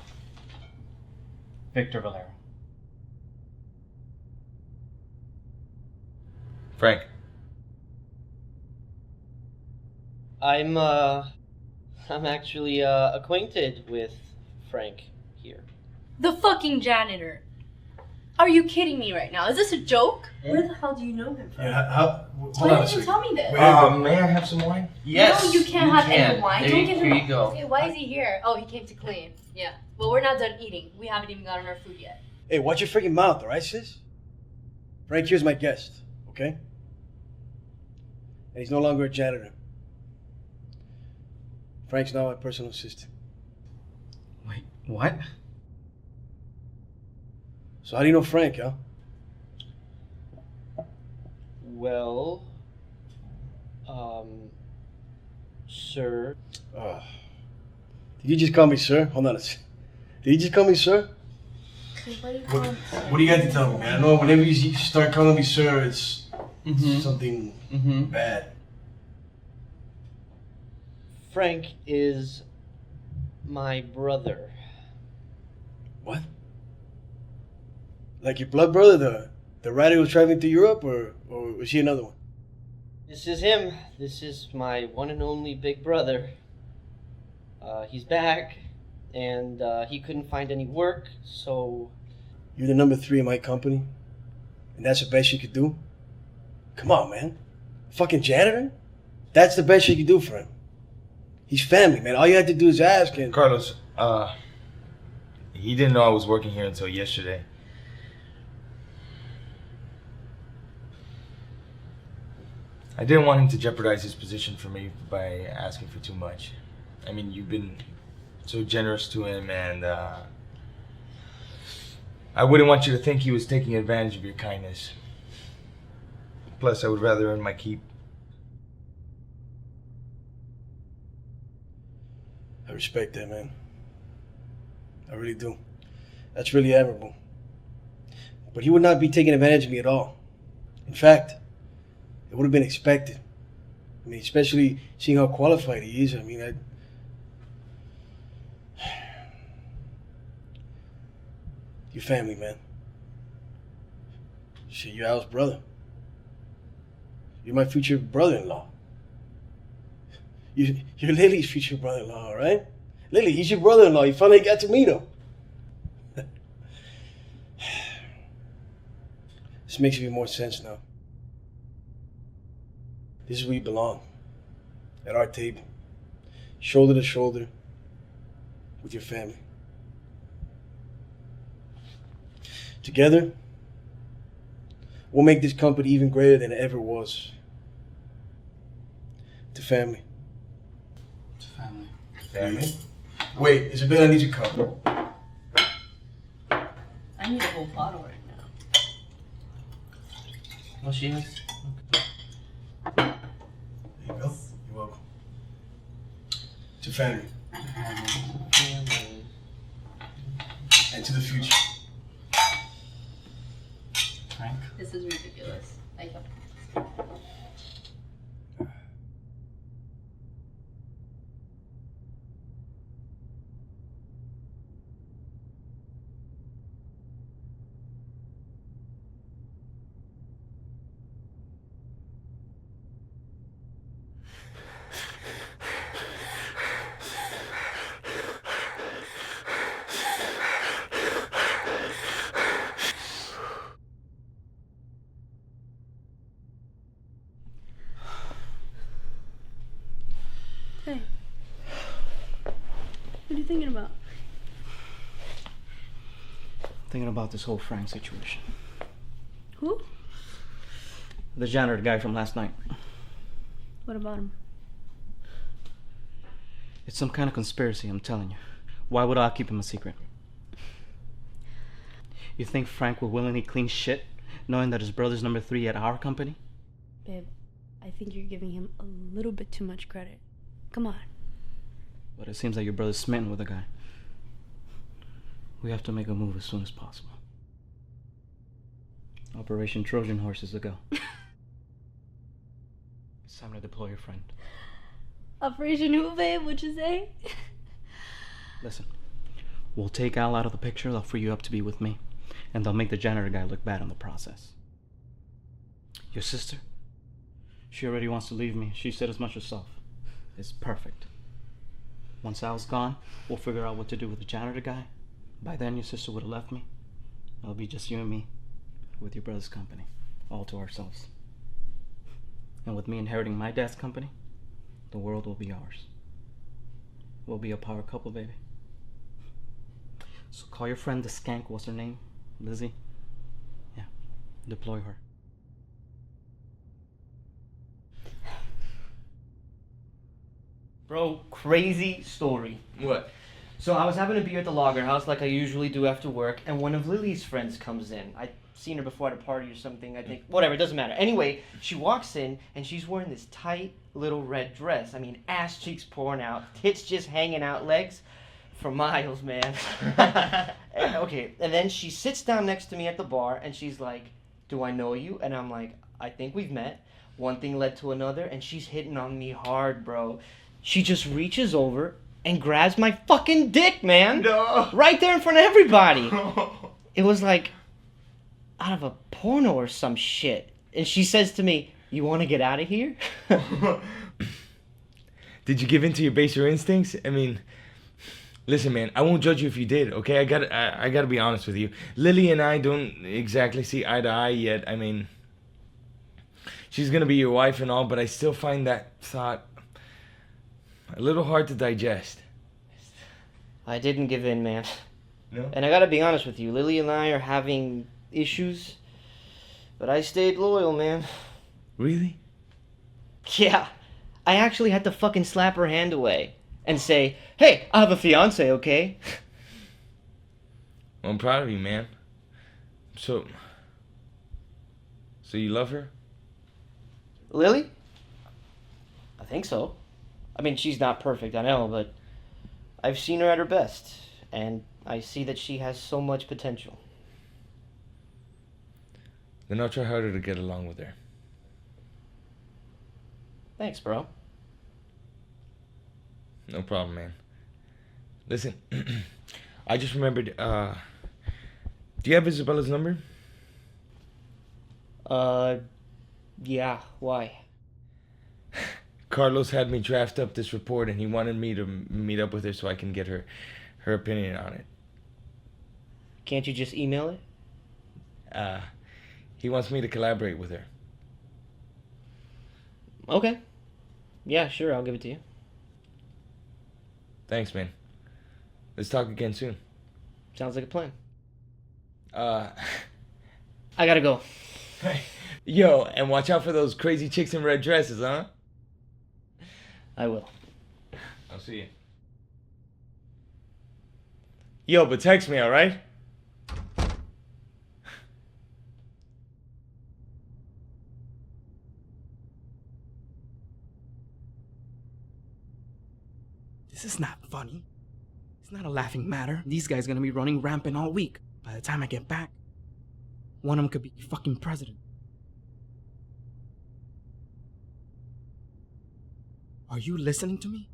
Victor Valero. Frank. I'm actually acquainted with Frank here. The fucking janitor. Are you kidding me right now? Is this a joke? Where the hell do you know him from? Yeah, Why hold on a didn't you second. tell me this? May I have some wine? Yes. No, you can't have any wine. There Don't you, give here him. you go. Okay, why is he here? Oh, he came to clean. Yeah. Well, we're not done eating. We haven't even gotten our food yet. Hey, watch your freaking mouth, all right, sis? Frank here's my guest, okay? And he's no longer a janitor. Frank's now my personal assistant. Wait, what? So how do you know Frank, huh? Well, sir. Did you just call me sir? Hold on a second. Did you just call me sir? What do you got to tell me, man? I know whenever you start calling me sir, it's something bad. Frank is my brother. What? Like your blood brother, the writer who was traveling to Europe, or was he another one? This is him. This is my one and only big brother. He's back, and he couldn't find any work, so... You're the number 3 in my company, and that's the best you could do? Come on, man. Fucking janitor? That's the best you could do for him. He's family, man. All you had to do is ask and... Carlos, he didn't know I was working here until yesterday. I didn't want him to jeopardize his position for me by asking for too much. I mean, you've been so generous to him, and I wouldn't want you to think he was taking advantage of your kindness. Plus, I would rather earn my keep. I respect that, man. I really do. That's really admirable. But he would not be taking advantage of me at all. In fact, it would have been expected. I mean, especially seeing how qualified he is. I mean, your family, man. Shit, you're Al's brother. You're my future brother-in-law. You're Lily's future brother-in-law, all right? Lily, he's your brother-in-law. You finally got to meet him. This makes even more sense now. This is where you belong. At our table. Shoulder to shoulder. With your family. Together, we'll make this company even greater than it ever was. To family. Family. Family? Wait, Isabella needs a cup. I need a whole bottle right now. Oh, she has? There you go. You're welcome. To family. And to the future. Frank? This is ridiculous. I can't. thinking about? Thinking about this whole Frank situation. Who? The janitor guy from last night. What about him? It's some kind of conspiracy, I'm telling you. Why would I keep him a secret? You think Frank will willingly clean shit, knowing that his brother's number 3 at our company? Babe, I think you're giving him a little bit too much credit. Come on. But it seems like your brother's smitten with the guy. We have to make a move as soon as possible. Operation Trojan Horse is a go. It's time to deploy your friend. Operation who, babe? What'd you say? Listen, we'll take Al out of the picture, they'll free you up to be with me, and they'll make the janitor guy look bad in the process. Your sister? She already wants to leave me. She said as much herself. It's perfect. Once Al's gone, we'll figure out what to do with the janitor guy. By then, your sister would have left me. It'll be just you and me, with your brother's company, all to ourselves. And with me inheriting my dad's company, the world will be ours. We'll be a power couple, baby. So call your friend the skank, what's her name? Lizzie? Yeah, deploy her. Bro, crazy story. What? So I was having a beer at the Lager House like I usually do after work, and one of Lily's friends comes in. I'd seen her before at a party or something, I think. Whatever, it doesn't matter. Anyway, she walks in, and she's wearing this tight little red dress. I mean, ass cheeks pouring out, tits just hanging out, legs for miles, man. Okay, and then she sits down next to me at the bar, and she's like, "Do I know you?" And I'm like, "I think we've met." One thing led to another, and she's hitting on me hard, bro. She just reaches over and grabs my fucking dick, man. No. Right there in front of everybody. It was like out of a porno or some shit. And she says to me, "You want to get out of here?" Did you give in to your baser instincts? I mean, listen, man, I won't judge you if you did, okay? I gotta be honest with you. Lily and I don't exactly see eye to eye yet. I mean, she's gonna be your wife and all, but I still find that thought a little hard to digest. I didn't give in, man. No? And I gotta be honest with you, Lily and I are having issues, but I stayed loyal, man. Really? Yeah, I actually had to fucking slap her hand away and say, "Hey, I have a fiance, okay?" Well, I'm proud of you, man. So you love her? Lily? I think so. I mean, she's not perfect, I know, but I've seen her at her best, and I see that she has so much potential. Then I'll try harder to get along with her. Thanks, bro. No problem, man. Listen, I just remembered, do you have Isabella's number? Yeah, why? Carlos had me draft up this report and he wanted me to meet up with her so I can get her opinion on it. Can't you just email it? He wants me to collaborate with her. Okay. Yeah, sure, I'll give it to you. Thanks, man. Let's talk again soon. Sounds like a plan. I gotta go. Yo, and watch out for those crazy chicks in red dresses, huh? I will. I'll see you. Yo, but text me, alright? This is not funny. It's not a laughing matter. These guys gonna be running rampant all week. By the time I get back, one of them could be fucking president. Are you listening to me?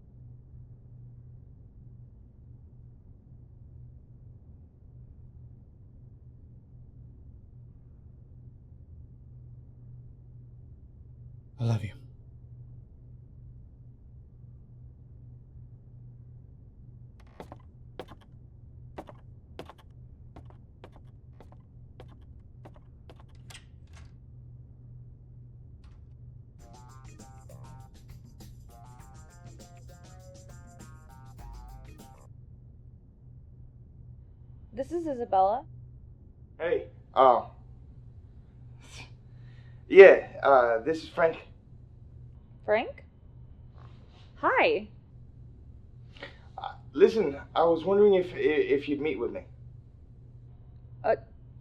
I love you. This is Isabella. Hey, yeah, this is Frank. Frank? Hi. Listen, I was wondering if you'd meet with me.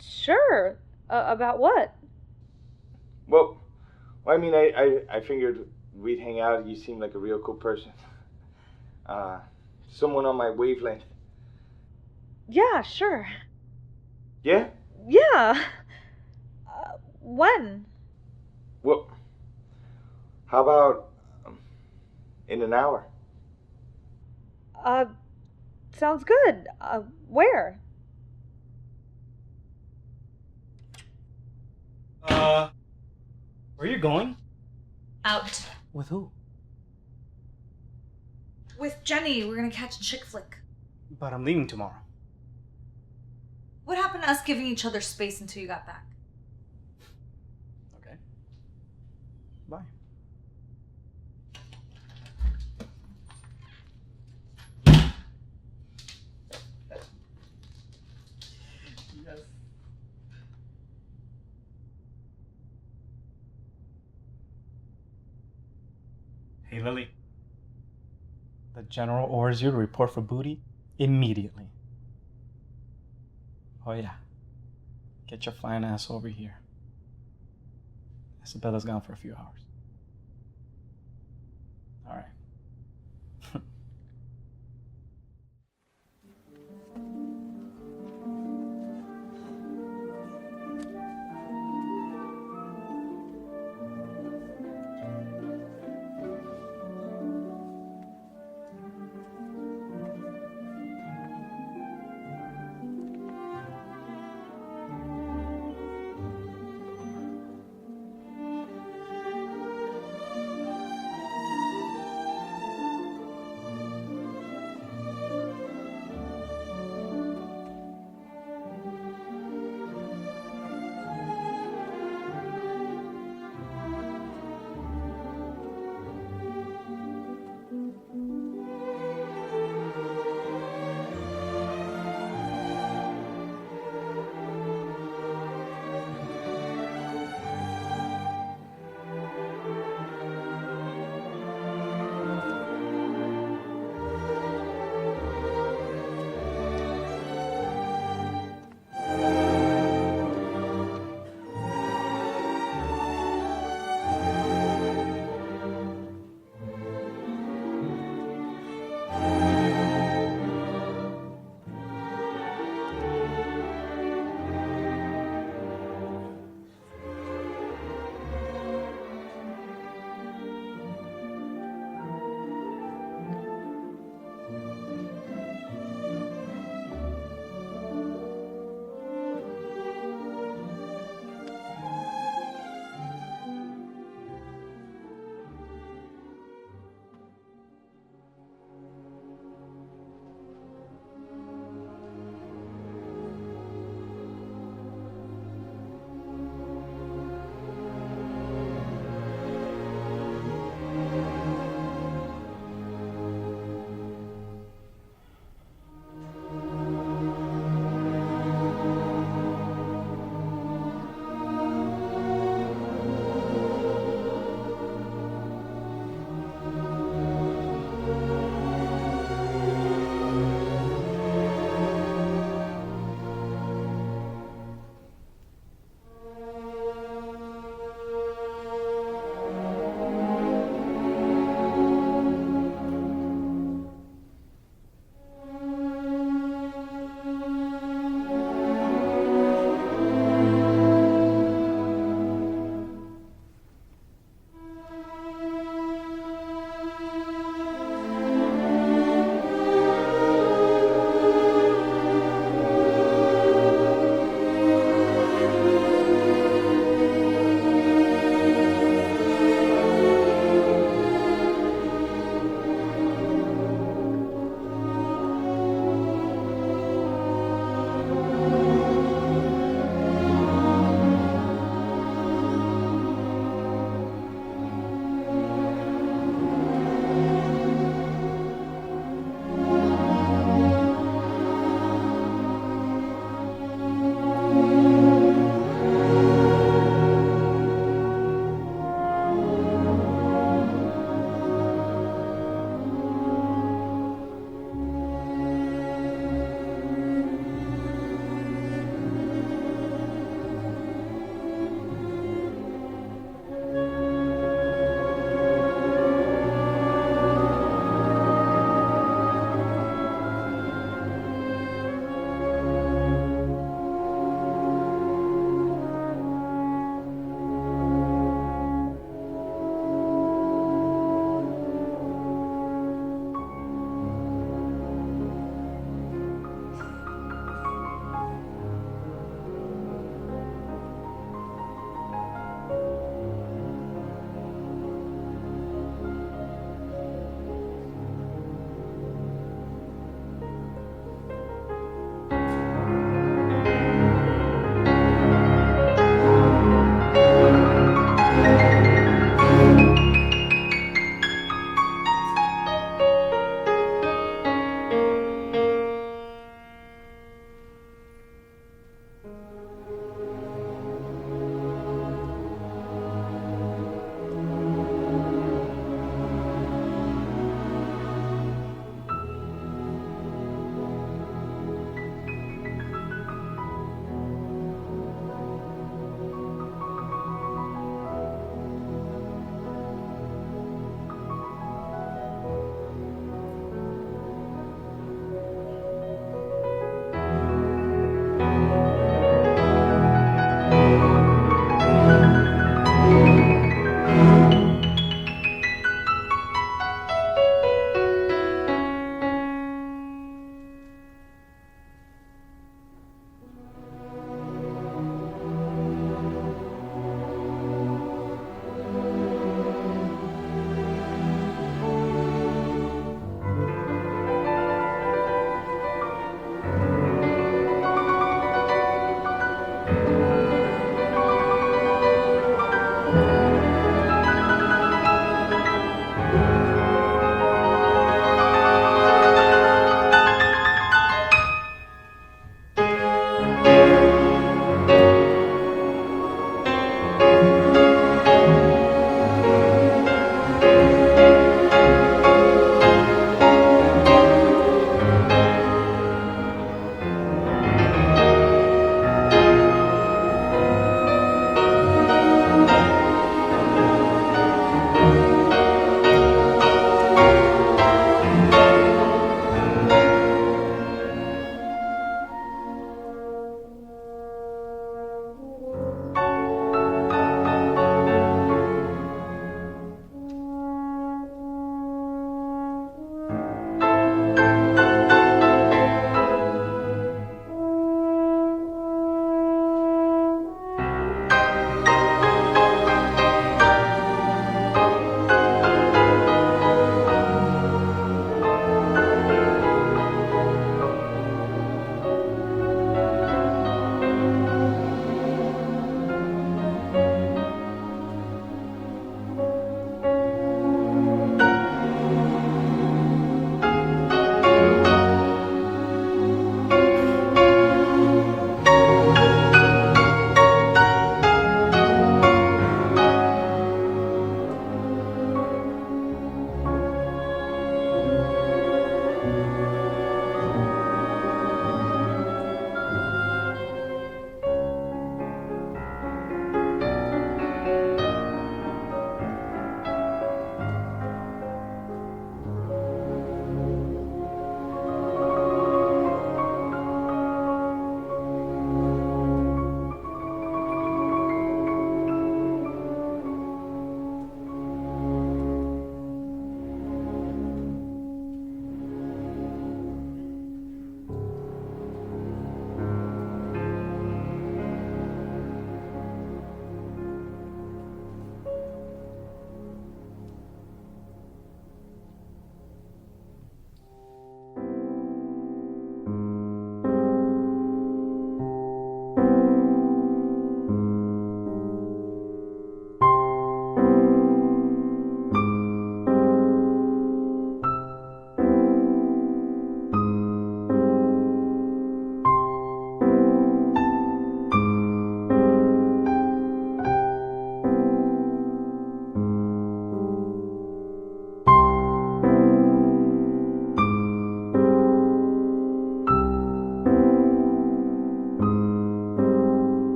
Sure. About what? Well, I mean, I figured we'd hang out. You seem like a real cool person. Someone on my wavelength. Yeah, sure. Yeah? Yeah. When? Well, how about in an hour? Sounds good. Where? Where are you going? Out. With who? With Jenny, we're gonna catch a chick flick. But I'm leaving tomorrow. What happened to us giving each other space until you got back? Okay. Bye. Hey, Lily. The general orders you to report for booty immediately. Oh, yeah. Get your fine ass over here. Isabella's gone for a few hours. All right.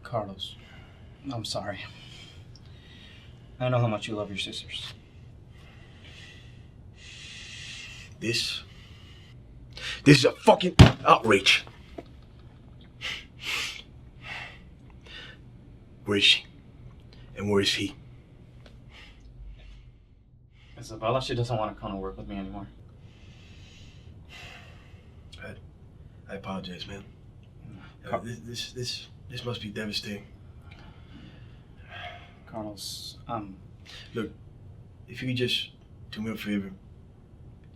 Carlos, I'm sorry. I know how much you love your sisters. This is a fucking outrage. Where is she? And where is he? Isabella, she doesn't want to come to work with me anymore. I apologize, man. This must be devastating. Carlos, Look, if you could just do me a favor,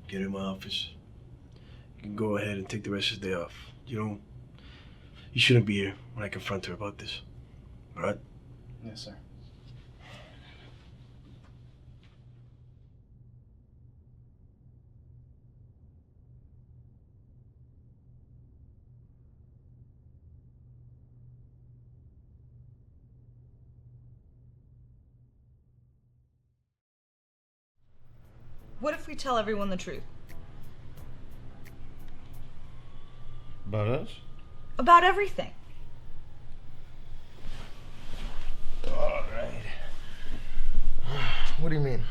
get in my office. You can go ahead and take the rest of the day off. You shouldn't be here when I confront her about this. All right? Yes, sir. What if we tell everyone the truth? About us? About everything. All right. What do you mean?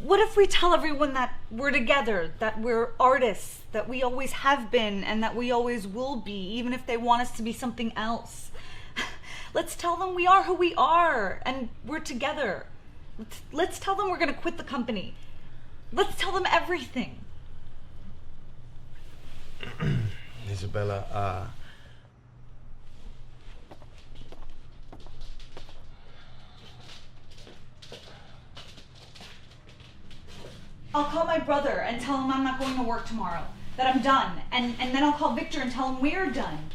What if we tell everyone that we're together, that we're artists, that we always have been, and that we always will be, even if they want us to be something else? Let's tell them we are who we are, and we're together. Let's tell them we're gonna quit the company. Let's tell them everything. Isabella, I'll call my brother and tell him I'm not going to work tomorrow, that I'm done, and then I'll call Victor and tell him we're done.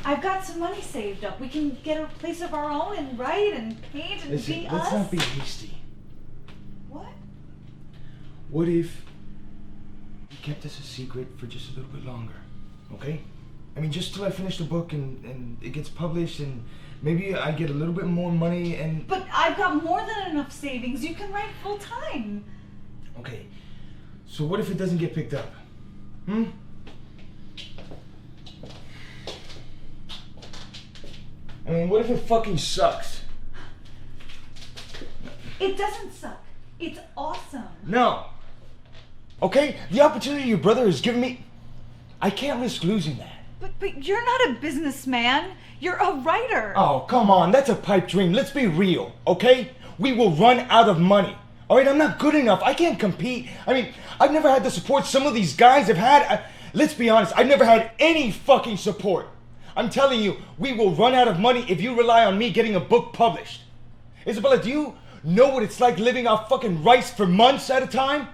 I've got some money saved up. We can get a place of our own and write and paint and listen, be us. let's not be hasty. What? What if you kept this a secret for just a little bit longer, okay? I mean, just till I finish the book and it gets published and maybe I get a little bit more money and... But I've got more than enough savings. You can write full time. Okay, so what if it doesn't get picked up? I mean, what if it fucking sucks? It doesn't suck. It's awesome. No. Okay, the opportunity your brother has given me, I can't risk losing that. But you're not a businessman. You're a writer. Oh, come on, that's a pipe dream. Let's be real, okay? We will run out of money. All right, I'm not good enough. I can't compete. I mean, I've never had the support some of these guys have had. Let's be honest, I've never had any fucking support. I'm telling you, we will run out of money if you rely on me getting a book published. Isabella, do you know what it's like living off fucking rice for months at a time?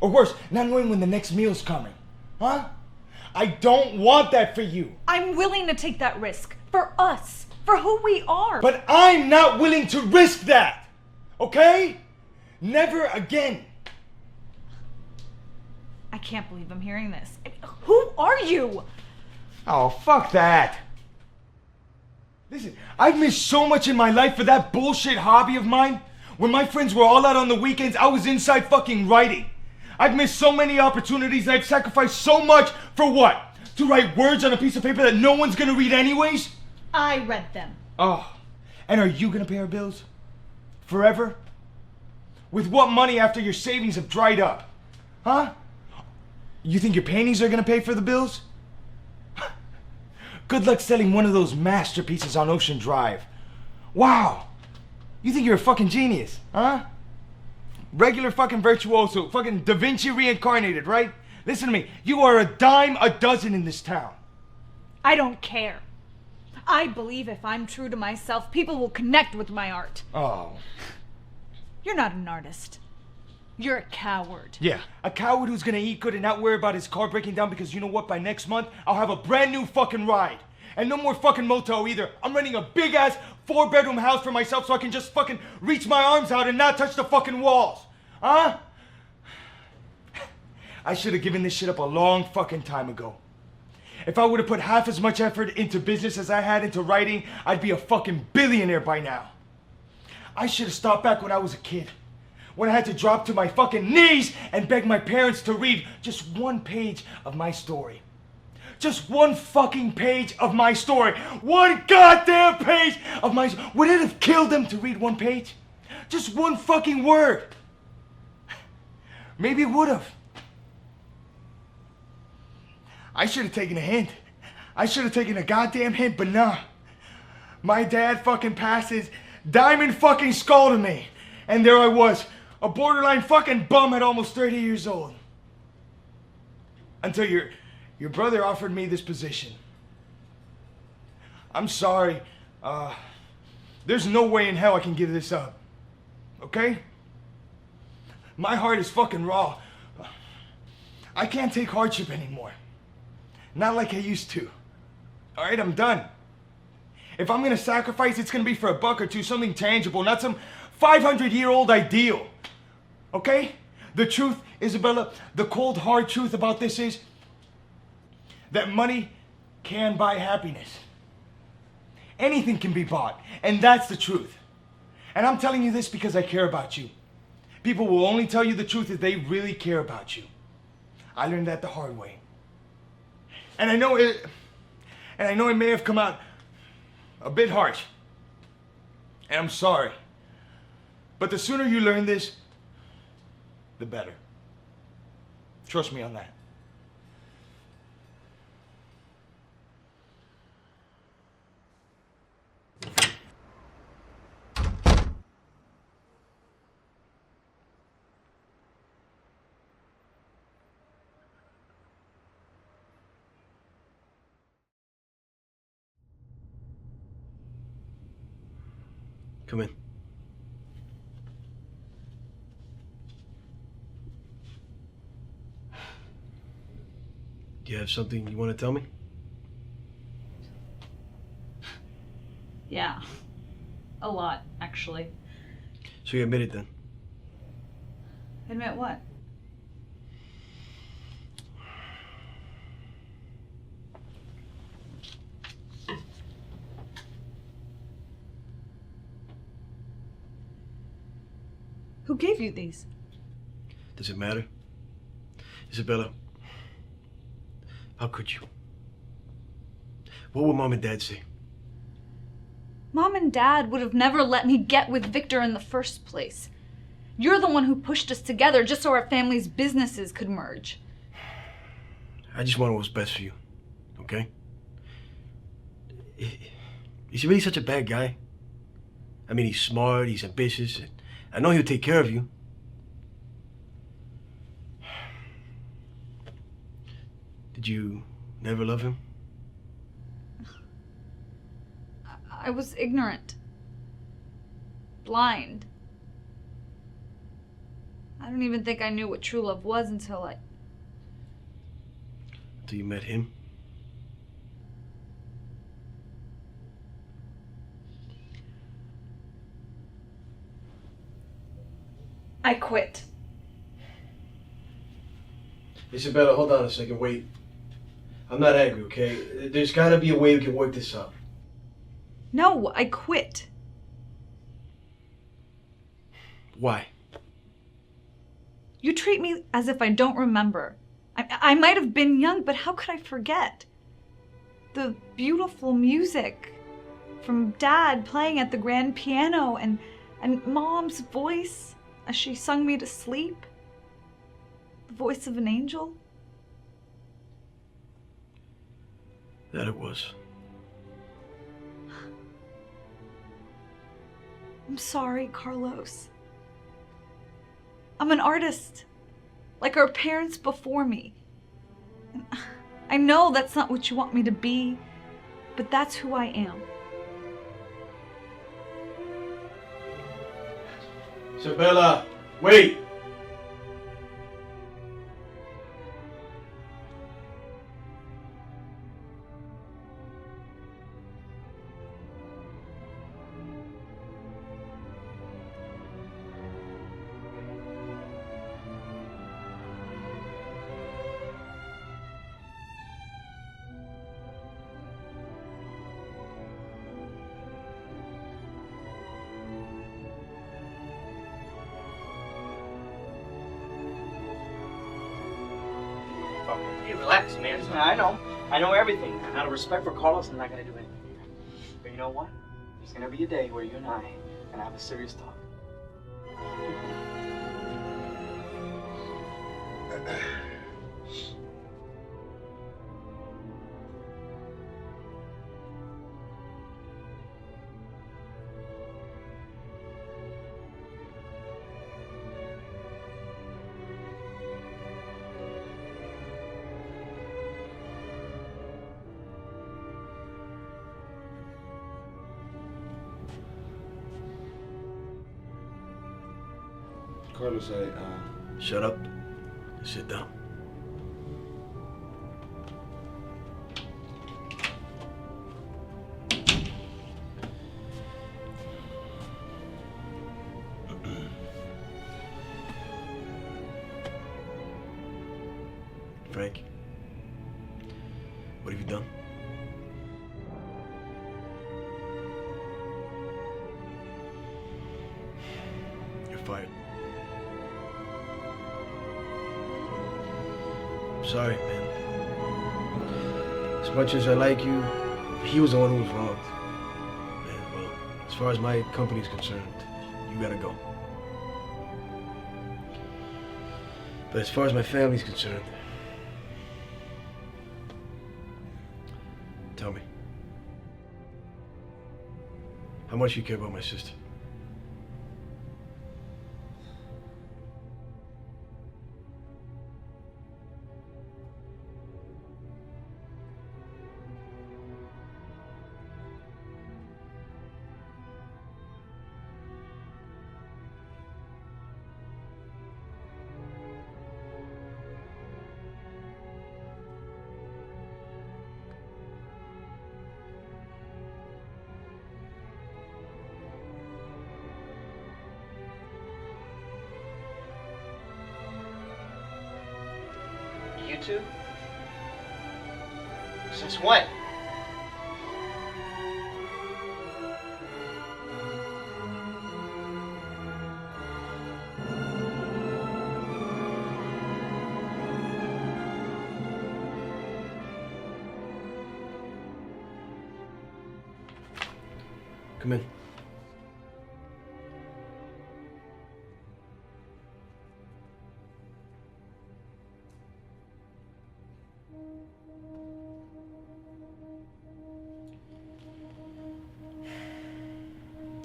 Or worse, not knowing when the next meal's coming. Huh? I don't want that for you. I'm willing to take that risk. For us. For who we are. But I'm not willing to risk that. Okay? Never again. I can't believe I'm hearing this. Who are you? Oh, fuck that. Listen, I've missed so much in my life for that bullshit hobby of mine. When my friends were all out on the weekends, I was inside fucking writing. I've missed so many opportunities and I've sacrificed so much for what? To write words on a piece of paper that no one's gonna read anyways? I read them. Oh, and are you gonna pay our bills? Forever? With what money after your savings have dried up? Huh? You think your paintings are gonna pay for the bills? Good luck selling one of those masterpieces on Ocean Drive. Wow! You think you're a fucking genius, huh? Regular fucking virtuoso, fucking Da Vinci reincarnated, right? Listen to me, you are a dime a dozen in this town. I don't care. I believe if I'm true to myself, people will connect with my art. Oh. You're not an artist. You're a coward. Yeah, a coward who's gonna eat good and not worry about his car breaking down because you know what? By next month, I'll have a brand new fucking ride. And no more fucking motel either. I'm renting a big ass 4-bedroom house for myself so I can just fucking reach my arms out and not touch the fucking walls. Huh? I should have given this shit up a long fucking time ago. If I would have put half as much effort into business as I had into writing, I'd be a fucking billionaire by now. I should have stopped back when I was a kid. When I had to drop to my fucking knees and beg my parents to read just one page of my story. Just one fucking page of my story. One goddamn page of my... Would it have killed them to read one page? Just one fucking word. Maybe it would have. I should have taken a hint. I should have taken a goddamn hint, but nah. My dad fucking passed his diamond fucking skull to me. And there I was, a borderline fucking bum at almost 30 years old. Until your brother offered me this position. I'm sorry. There's no way in hell I can give this up. Okay? My heart is fucking raw. I can't take hardship anymore. Not like I used to. Alright, I'm done. If I'm gonna sacrifice, it's gonna be for $1 or $2, something tangible, not some 500-year-old ideal. Okay? The truth, Isabella, the cold hard truth about this is that money can buy happiness. Anything can be bought, and that's the truth. And I'm telling you this because I care about you. People will only tell you the truth if they really care about you. I learned that the hard way. And I know it may have come out a bit harsh. And I'm sorry. But the sooner you learn this, the better. Trust me on that. Come in. Do you have something you want to tell me? Yeah. A lot, actually. So you admit it then? Admit what? Who gave you these? Does it matter? Isabella, how could you? What would Mom and Dad say? Mom and Dad would have never let me get with Victor in the first place. You're the one who pushed us together just so our family's businesses could merge. I just want what was best for you, okay? Is he really such a bad guy? I mean, he's smart, he's ambitious, and I know he'll take care of you. Did you never love him? I was ignorant. Blind. I don't even think I knew what true love was until you met him? I quit. Isabella, hold on a second, wait. I'm not angry, okay? There's gotta be a way we can work this out. No, I quit. Why? You treat me as if I don't remember. I might have been young, but how could I forget? The beautiful music from Dad playing at the grand piano and Mom's voice as she sung me to sleep. The voice of an angel. That it was. I'm sorry, Carlos. I'm an artist, like our parents before me. And I know that's not what you want me to be, but that's who I am. Isabella, wait! Hey, relax, man. I know. I know everything. And out of respect for Carlos, I'm not gonna do anything here. But you know what? There's gonna be a day where you and I are gonna have a serious talk. Carlos, Shut up. Sit down. Frank, what have you done? You're fired. Sorry, man. As much as I like you, he was the one who was wronged. And, well, as far as my company's concerned, you gotta go. But as far as my family's concerned, tell me. How much you care about my sister? You two? Since when? Come in.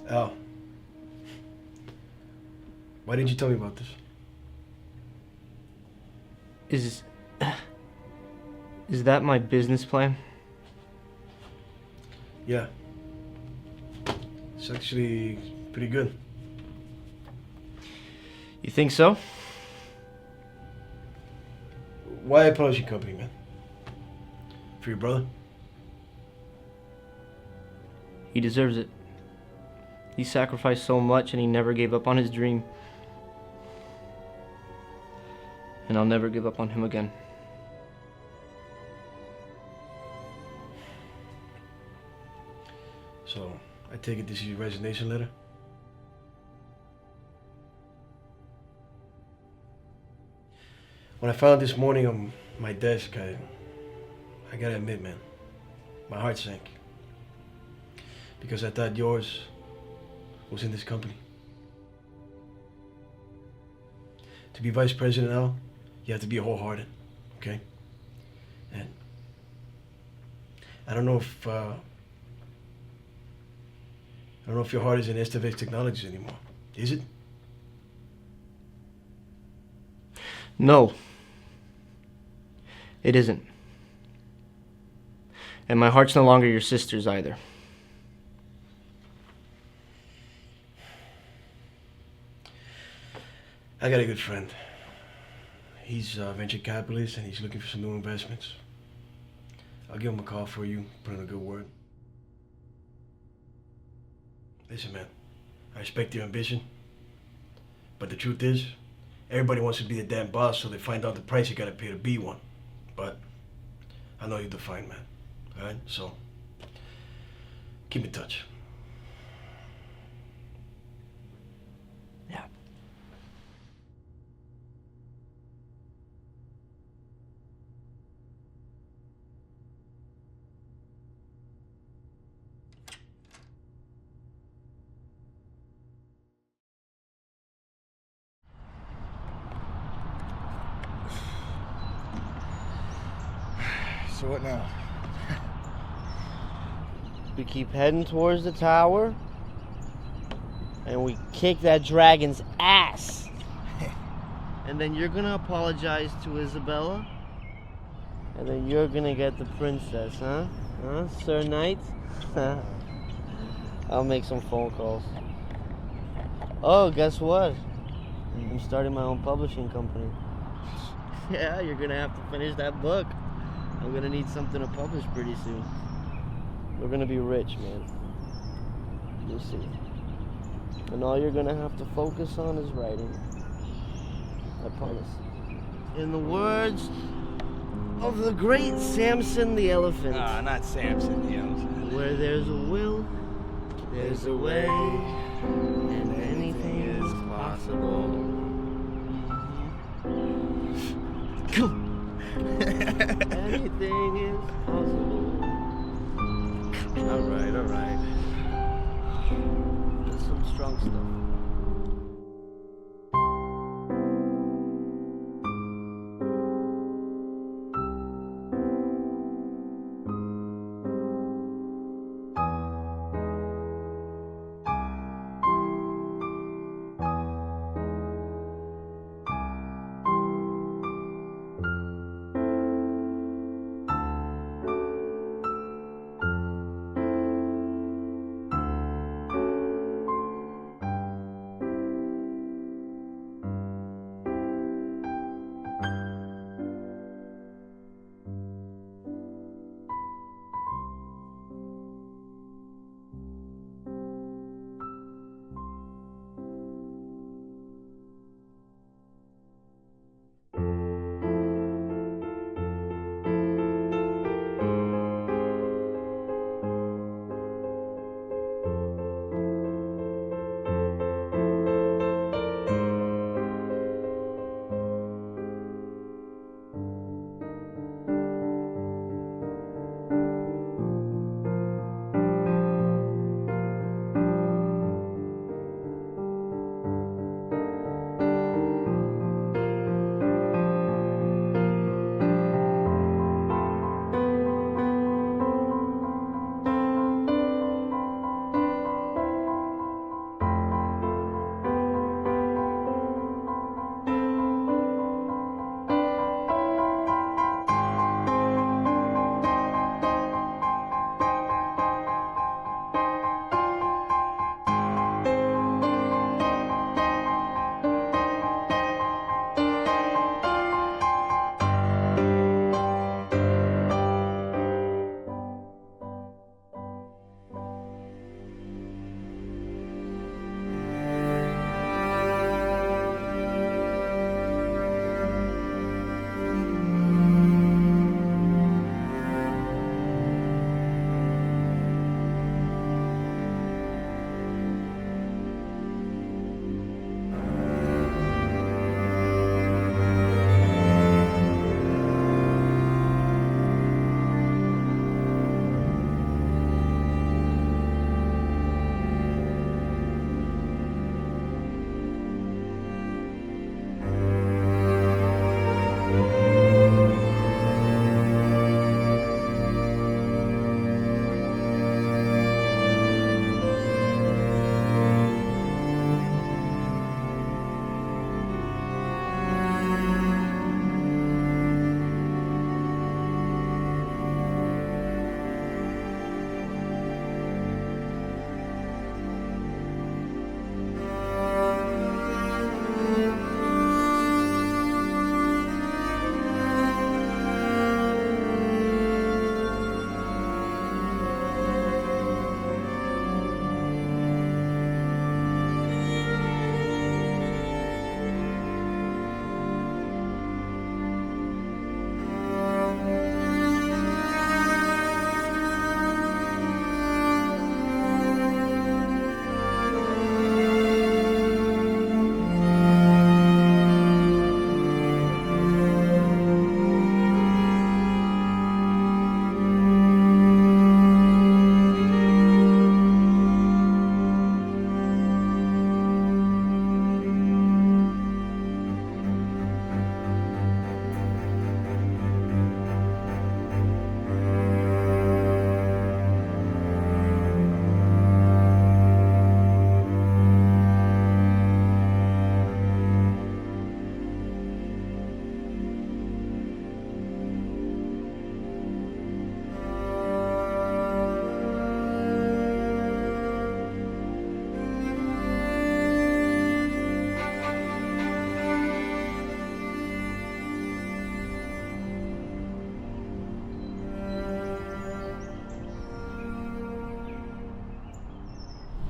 Al, why didn't you tell me about this? Is that my business plan? Yeah. It's actually pretty good. You think so? Why a publishing company, man? For your brother? He deserves it. He sacrificed so much and he never gave up on his dream. And I'll never give up on him again. So, I take it this is your resignation letter? When I found it this morning on my desk, I gotta admit, man, my heart sank. Because I thought yours was in this company. To be vice president now, you have to be wholehearted, okay? And I don't know if your heart is in Estevex Technologies anymore. Is it? No. It isn't. And my heart's no longer your sister's either. I got a good friend. He's a venture capitalist and he's looking for some new investments. I'll give him a call for you, put in a good word. Listen, man, I respect your ambition, but the truth is, everybody wants to be the damn boss, so they find out the price you gotta pay to be one. But I know you're the fine man, all right? So keep in touch. Yeah. So what now? We keep heading towards the tower, and we kick that dragon's ass. And then you're gonna apologize to Isabella, and then you're gonna get the princess, huh? Huh, Sir Knight? I'll make some phone calls. Oh, guess what? I'm starting my own publishing company. Yeah, you're gonna have to finish that book. I'm gonna need something to publish pretty soon. We're gonna be rich, man. You'll see. And all you're gonna have to focus on is writing. I promise. In the words of the great Samson the elephant. Ah, not Samson the elephant. Where there's a will, there's a way, and anything is possible. Anything is possible. All right. That's some strong stuff.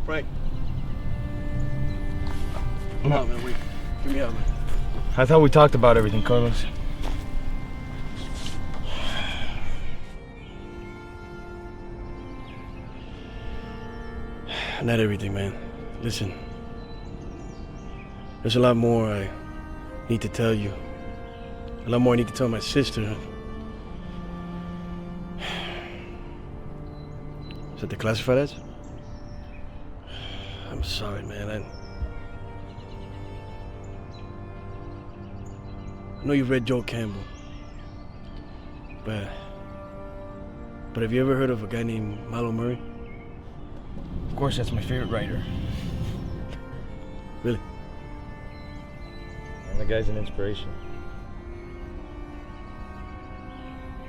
Frank. Come on, man. Wait. Give me out, man. I thought we talked about everything, Carlos. Not everything, man. Listen. There's a lot more I need to tell you. A lot more I need to tell my sister. Is that the classified ads? I'm sorry, man. I know you've read Joel Campbell. But have you ever heard of a guy named Milo Murray? Of course, that's my favorite writer. Really? And the guy's an inspiration.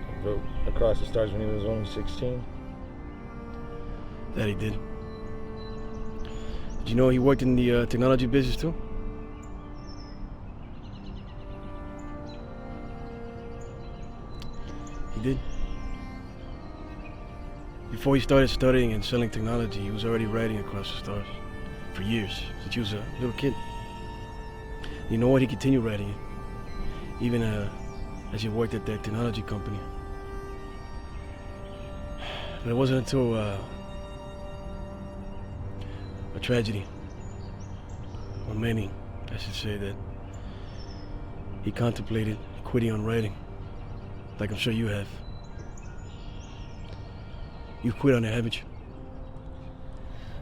He wrote Across the Stars when he was only 16. That he did. Did you know he worked in the technology business too? He did. Before he started studying and selling technology, he was already writing Across the Stars for years, since he was a little kid. You know what? He continued writing it, even as he worked at that technology company. But it wasn't until a tragedy, or many, I should say, that he contemplated quitting on writing, like I'm sure you have. You've quit on it, haven't you?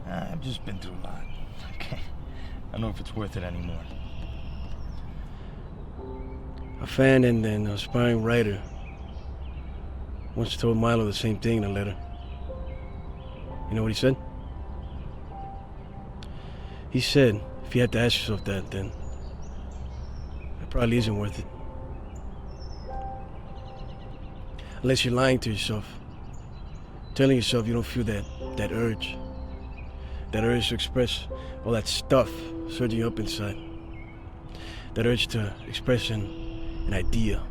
I've just been through a lot. Okay. I don't know if it's worth it anymore. A fan and an aspiring writer once told Milo the same thing in a letter. You know what he said? He said, if you had to ask yourself that, then it probably isn't worth it. Unless you're lying to yourself, telling yourself you don't feel that urge to express all that stuff surging up inside, that urge to express an idea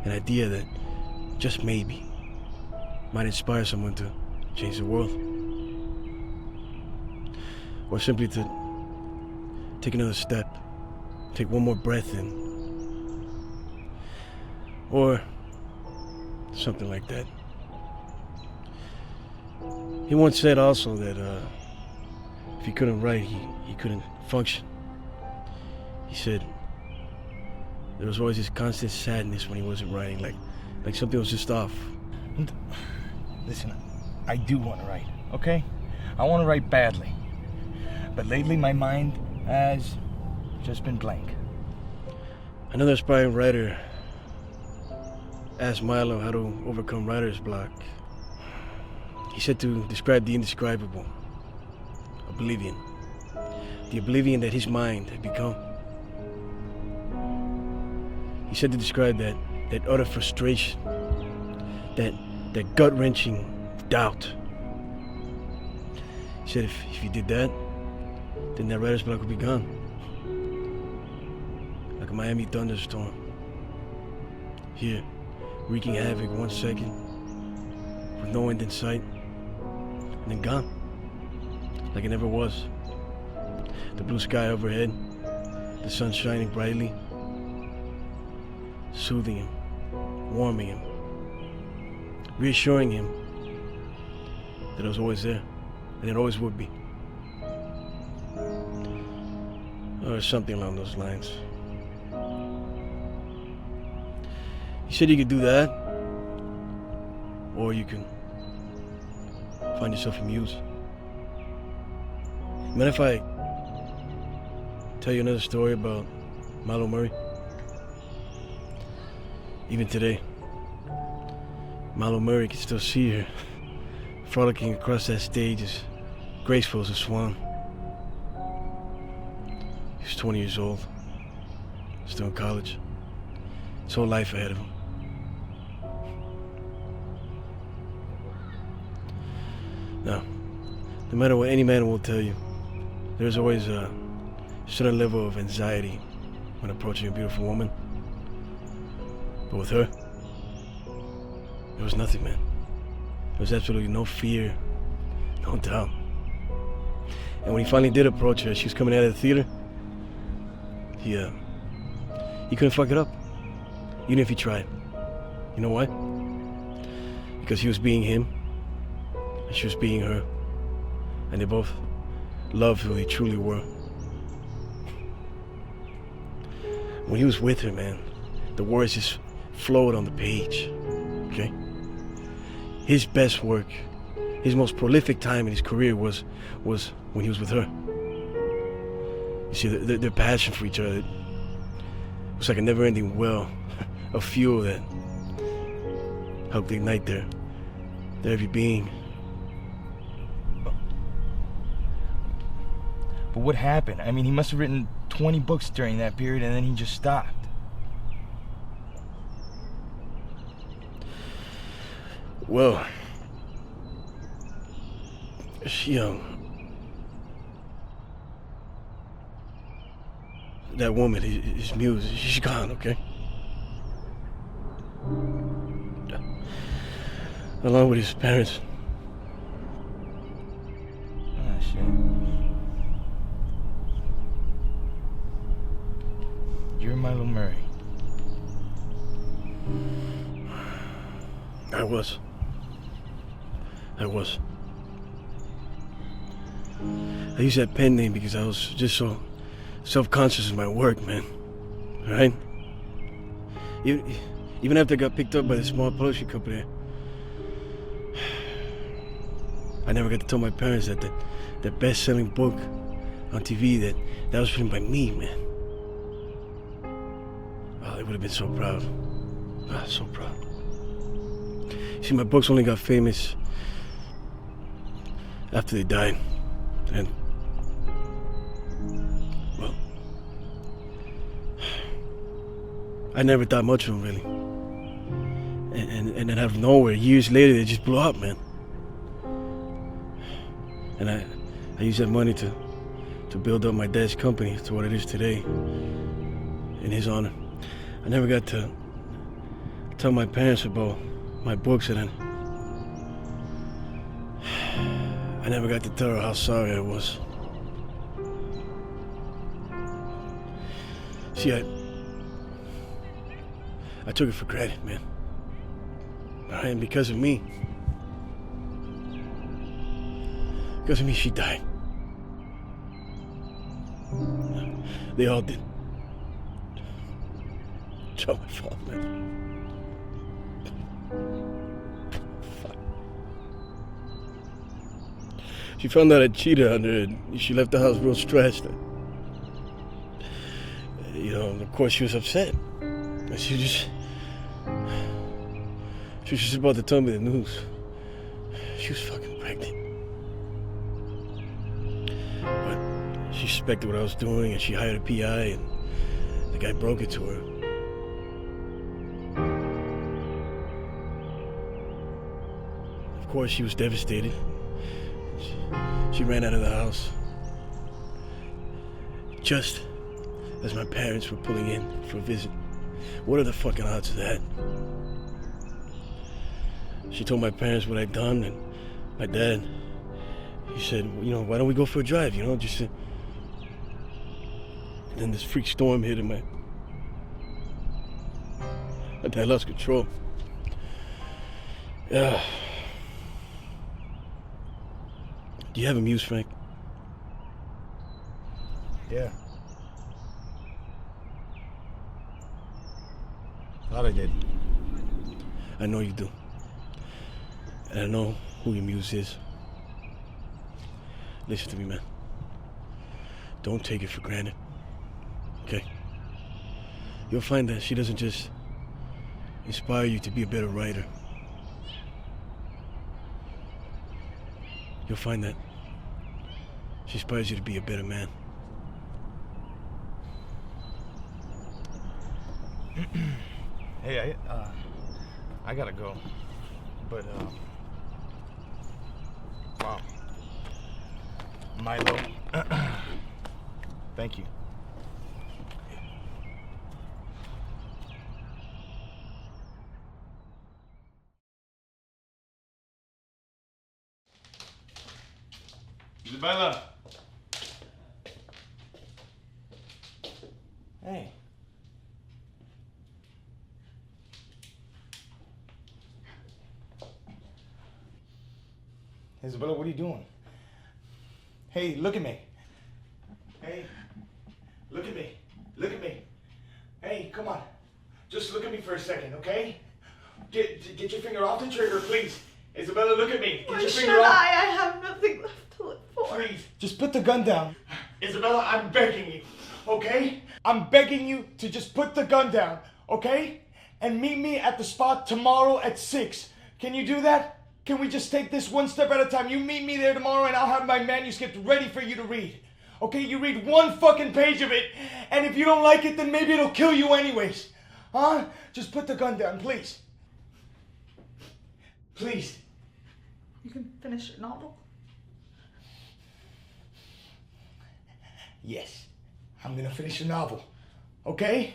that just maybe might inspire someone to change the world, or simply to take another step, take one more breath in, or something like that. He once said also that if he couldn't write, he couldn't function. He said there was always this constant sadness when he wasn't writing, like something was just off. Listen, I do want to write, okay? I want to write badly. But lately my mind has just been blank. Another aspiring writer asked Milo how to overcome writer's block. He said to describe the indescribable, oblivion. The oblivion that his mind had become. He said to describe that utter frustration, that gut-wrenching doubt. He said if you did that, then that writer's block would be gone. Like a Miami thunderstorm. Here, wreaking havoc 1 second, with no end in sight, and then gone. Like it never was. The blue sky overhead, the sun shining brightly, soothing him, warming him, reassuring him that it was always there, and it always would be. Or something along those lines. He said you could do that, or you can find yourself a muse. Mind if I tell you another story about Milo Murray? Even today, Milo Murray can still see her frolicking across that stage as graceful as a swan. He was 20 years old, still in college, his whole life ahead of him. Now, no matter what any man will tell you, there's always a certain level of anxiety when approaching a beautiful woman. But with her, there was nothing, man. There was absolutely no fear, no doubt. And when he finally did approach her, she was coming out of the theater. He couldn't fuck it up, even if he tried. You know why? Because he was being him, and she was being her, and they both loved who they truly were. When he was with her, man, the words just flowed on the page, okay? His best work, his most prolific time in his career was when he was with her. You see, their passion for each other was like a never-ending well of fuel that helped ignite their every being. But what happened? I mean, he must have written 20 books during that period and then he just stopped. Well, she, that woman, his muse, she's gone, okay? Along with his parents. Ah, shit. You're Milo Murray. I was. I used that pen name because I was just so self-conscious of my work, man. Right? Even after I got picked up by the small publishing company, I never got to tell my parents that the best-selling book on TV that was written by me, man. Oh, they would have been so proud. Ah, so proud. See, my books only got famous after they died. And, well, I never thought much of them, really. And then out of nowhere, years later, they just blew up, man. And I used that money to build up my dad's company to what it is today, in his honor. I never got to tell my parents about my books, and I never got to tell her how sorry I was. See, I took it for granted, man. And because of me, she died. They all did. It's all my fault, man. Fuck. She found out I cheated on her and she left the house real stressed. You know, of course she was upset. And she was just about to tell me the news. She was fucking pregnant. But she suspected what I was doing and she hired a PI and the guy broke it to her. Of course, she was devastated. She ran out of the house. Just as my parents were pulling in for a visit. What are the fucking odds of that? She told my parents what I'd done, and my dad, he said, well, you know, why don't we go for a drive, you know, just to... And then this freak storm hit and my dad lost control. Yeah. Do you have a muse, Frank? Yeah. Thought I did. I know you do. And I know who your muse is. Listen to me, man. Don't take it for granted. Okay? You'll find that she doesn't just inspire you to be a better writer. You'll find that she inspires you to be a better man. Hey, I gotta go. But, wow. Milo, thank you. Isabella, Hey. Isabella, what are you doing? Hey, look at me. Hey, look at me. Look at me. Hey, come on. Just look at me for a second, okay? Get your finger off the trigger, please. Isabella, look at me. Get Why your should finger off. I have nothing left to live for. Please, just put the gun down. Isabella, I'm begging you, okay? I'm begging you to just put the gun down, okay? And meet me at the spot tomorrow at 6. Can you do that? Can we just take this one step at a time? You meet me there tomorrow and I'll have my manuscript ready for you to read. Okay, you read one fucking page of it, and if you don't like it, then maybe it'll kill you anyways. Huh? Just put the gun down, please. Please. You can finish your novel. Yes, I'm gonna finish your novel, okay?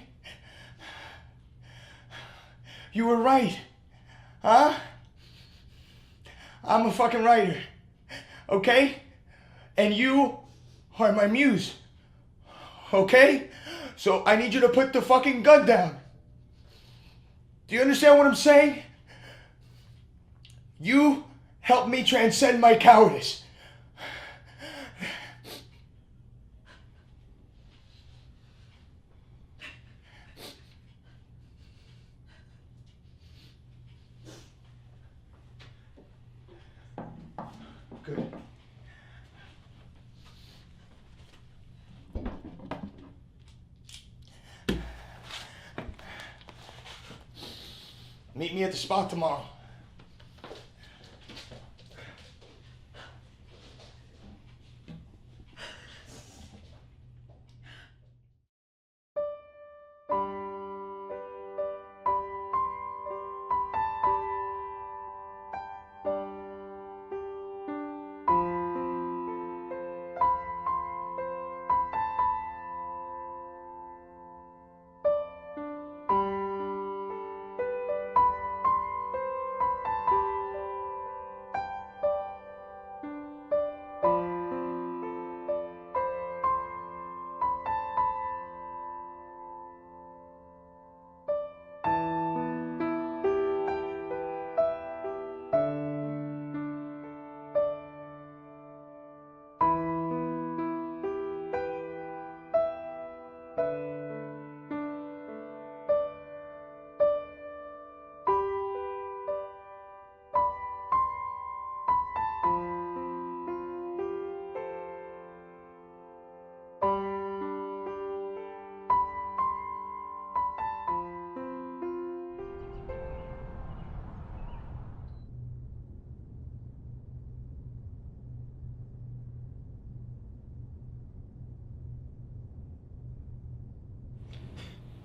You were right, huh? I'm a fucking writer, okay? And you are my muse, okay? So I need you to put the fucking gun down. Do you understand what I'm saying? You help me transcend my cowardice. Good. Meet me at the spot tomorrow.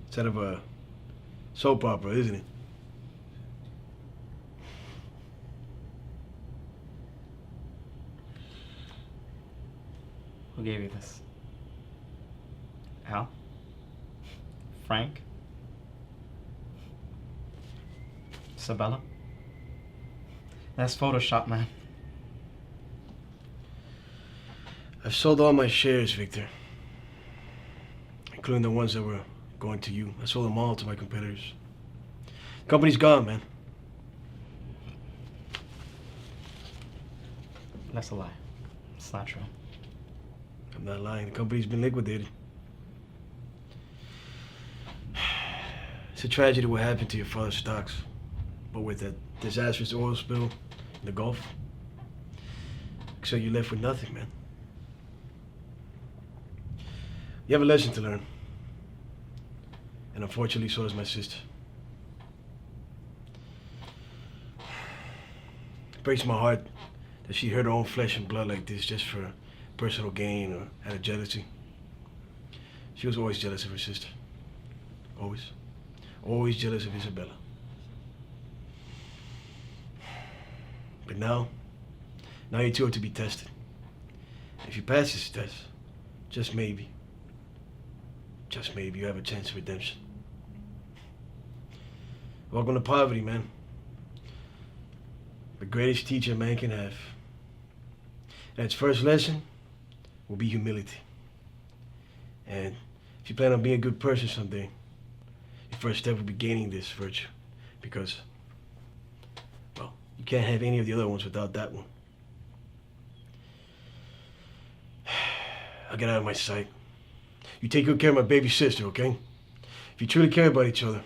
It's out of a soap opera, isn't it? Who gave you this? Al? Frank? Isabella? That's Photoshop, man. I've sold all my shares, Victor. Including the ones that were going to you. I sold them all to my competitors. The company's gone, man. That's a lie. It's not true. I'm not lying. The company's been liquidated. It's a tragedy what happened to your father's stocks. But with that disastrous oil spill in the Gulf, so you're left with nothing, man. You have a lesson to learn. And unfortunately, so does my sister. It breaks my heart that she hurt her own flesh and blood like this just for personal gain or out of jealousy. She was always jealous of her sister. Always. Always jealous of Isabella. But now you two are to be tested. If you pass this test, just maybe you have a chance of redemption. Welcome to poverty, man. The greatest teacher a man can have. And its first lesson will be humility. And if If you plan on being a good person someday, your first step will be gaining this virtue. Because, well, you can't have any of the other ones without that one. I'll get out of my sight. You take good care of my baby sister, okay? If you truly care about each other,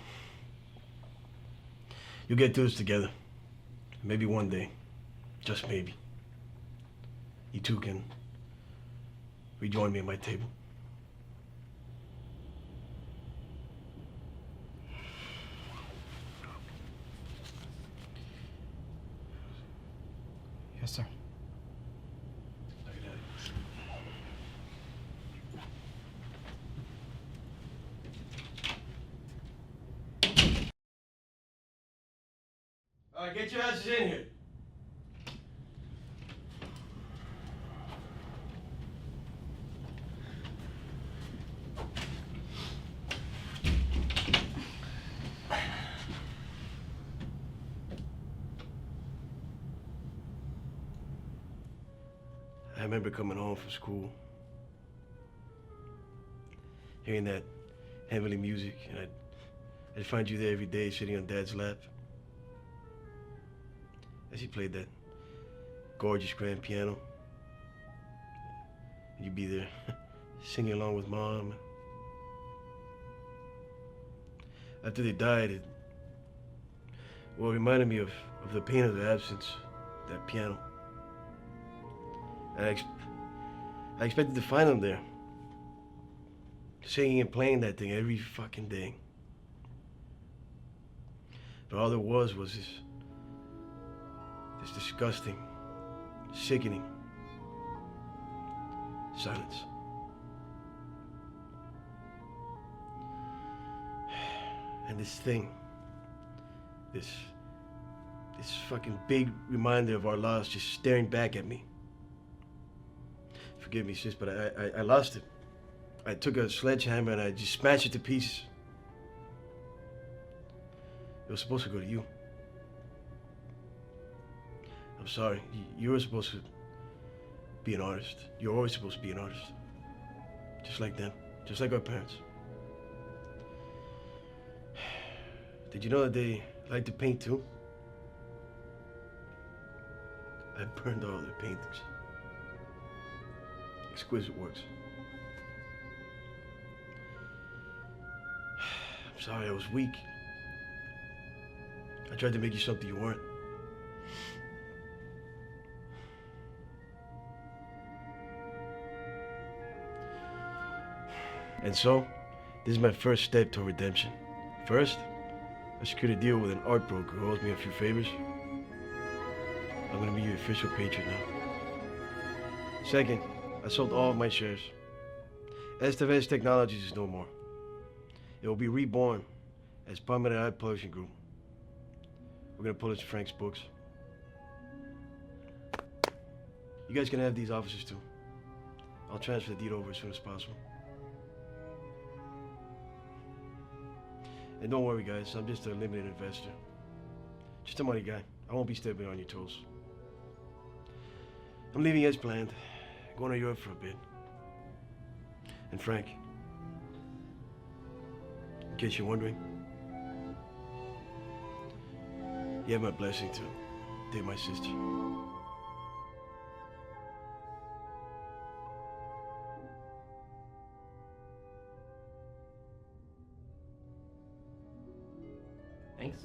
you'll get through this together. Maybe one day, just maybe, you two can rejoin me at my table. Yes, sir. All right, get your asses in here. I remember coming home from school, hearing that heavenly music, and I'd find you there every day sitting on Dad's lap as he played that gorgeous grand piano. And you'd be there singing along with Mom. After they died, it reminded me of the pain of the absence, that piano. And I expected to find them there, singing and playing that thing every fucking day. But all there was this disgusting, sickening silence. And this thing, this fucking big reminder of our loss just staring back at me. Forgive me, sis, but I lost it. I took a sledgehammer and I just smashed it to pieces. It was supposed to go to you. I'm sorry. You were supposed to be an artist. You're always supposed to be an artist. Just like them. Just like our parents. Did you know that they like to paint too? I burned all their paintings. Exquisite works. I'm sorry, I was weak. I tried to make you something you weren't. And so, this is my first step toward redemption. First, I secured a deal with an art broker who owes me a few favors. I'm gonna be your official patron now. Second, I sold all of my shares. Estevez Technologies is no more. It will be reborn as Permanent Art Publishing Group. We're gonna publish Frank's books. You guys can have these offices too. I'll transfer the deed over as soon as possible. And don't worry, guys, I'm just a limited investor. Just a money guy. I won't be stepping on your toes. I'm leaving as planned. Going to Europe for a bit. And Frank, in case you're wondering, you have my blessing to date my sister. Thanks.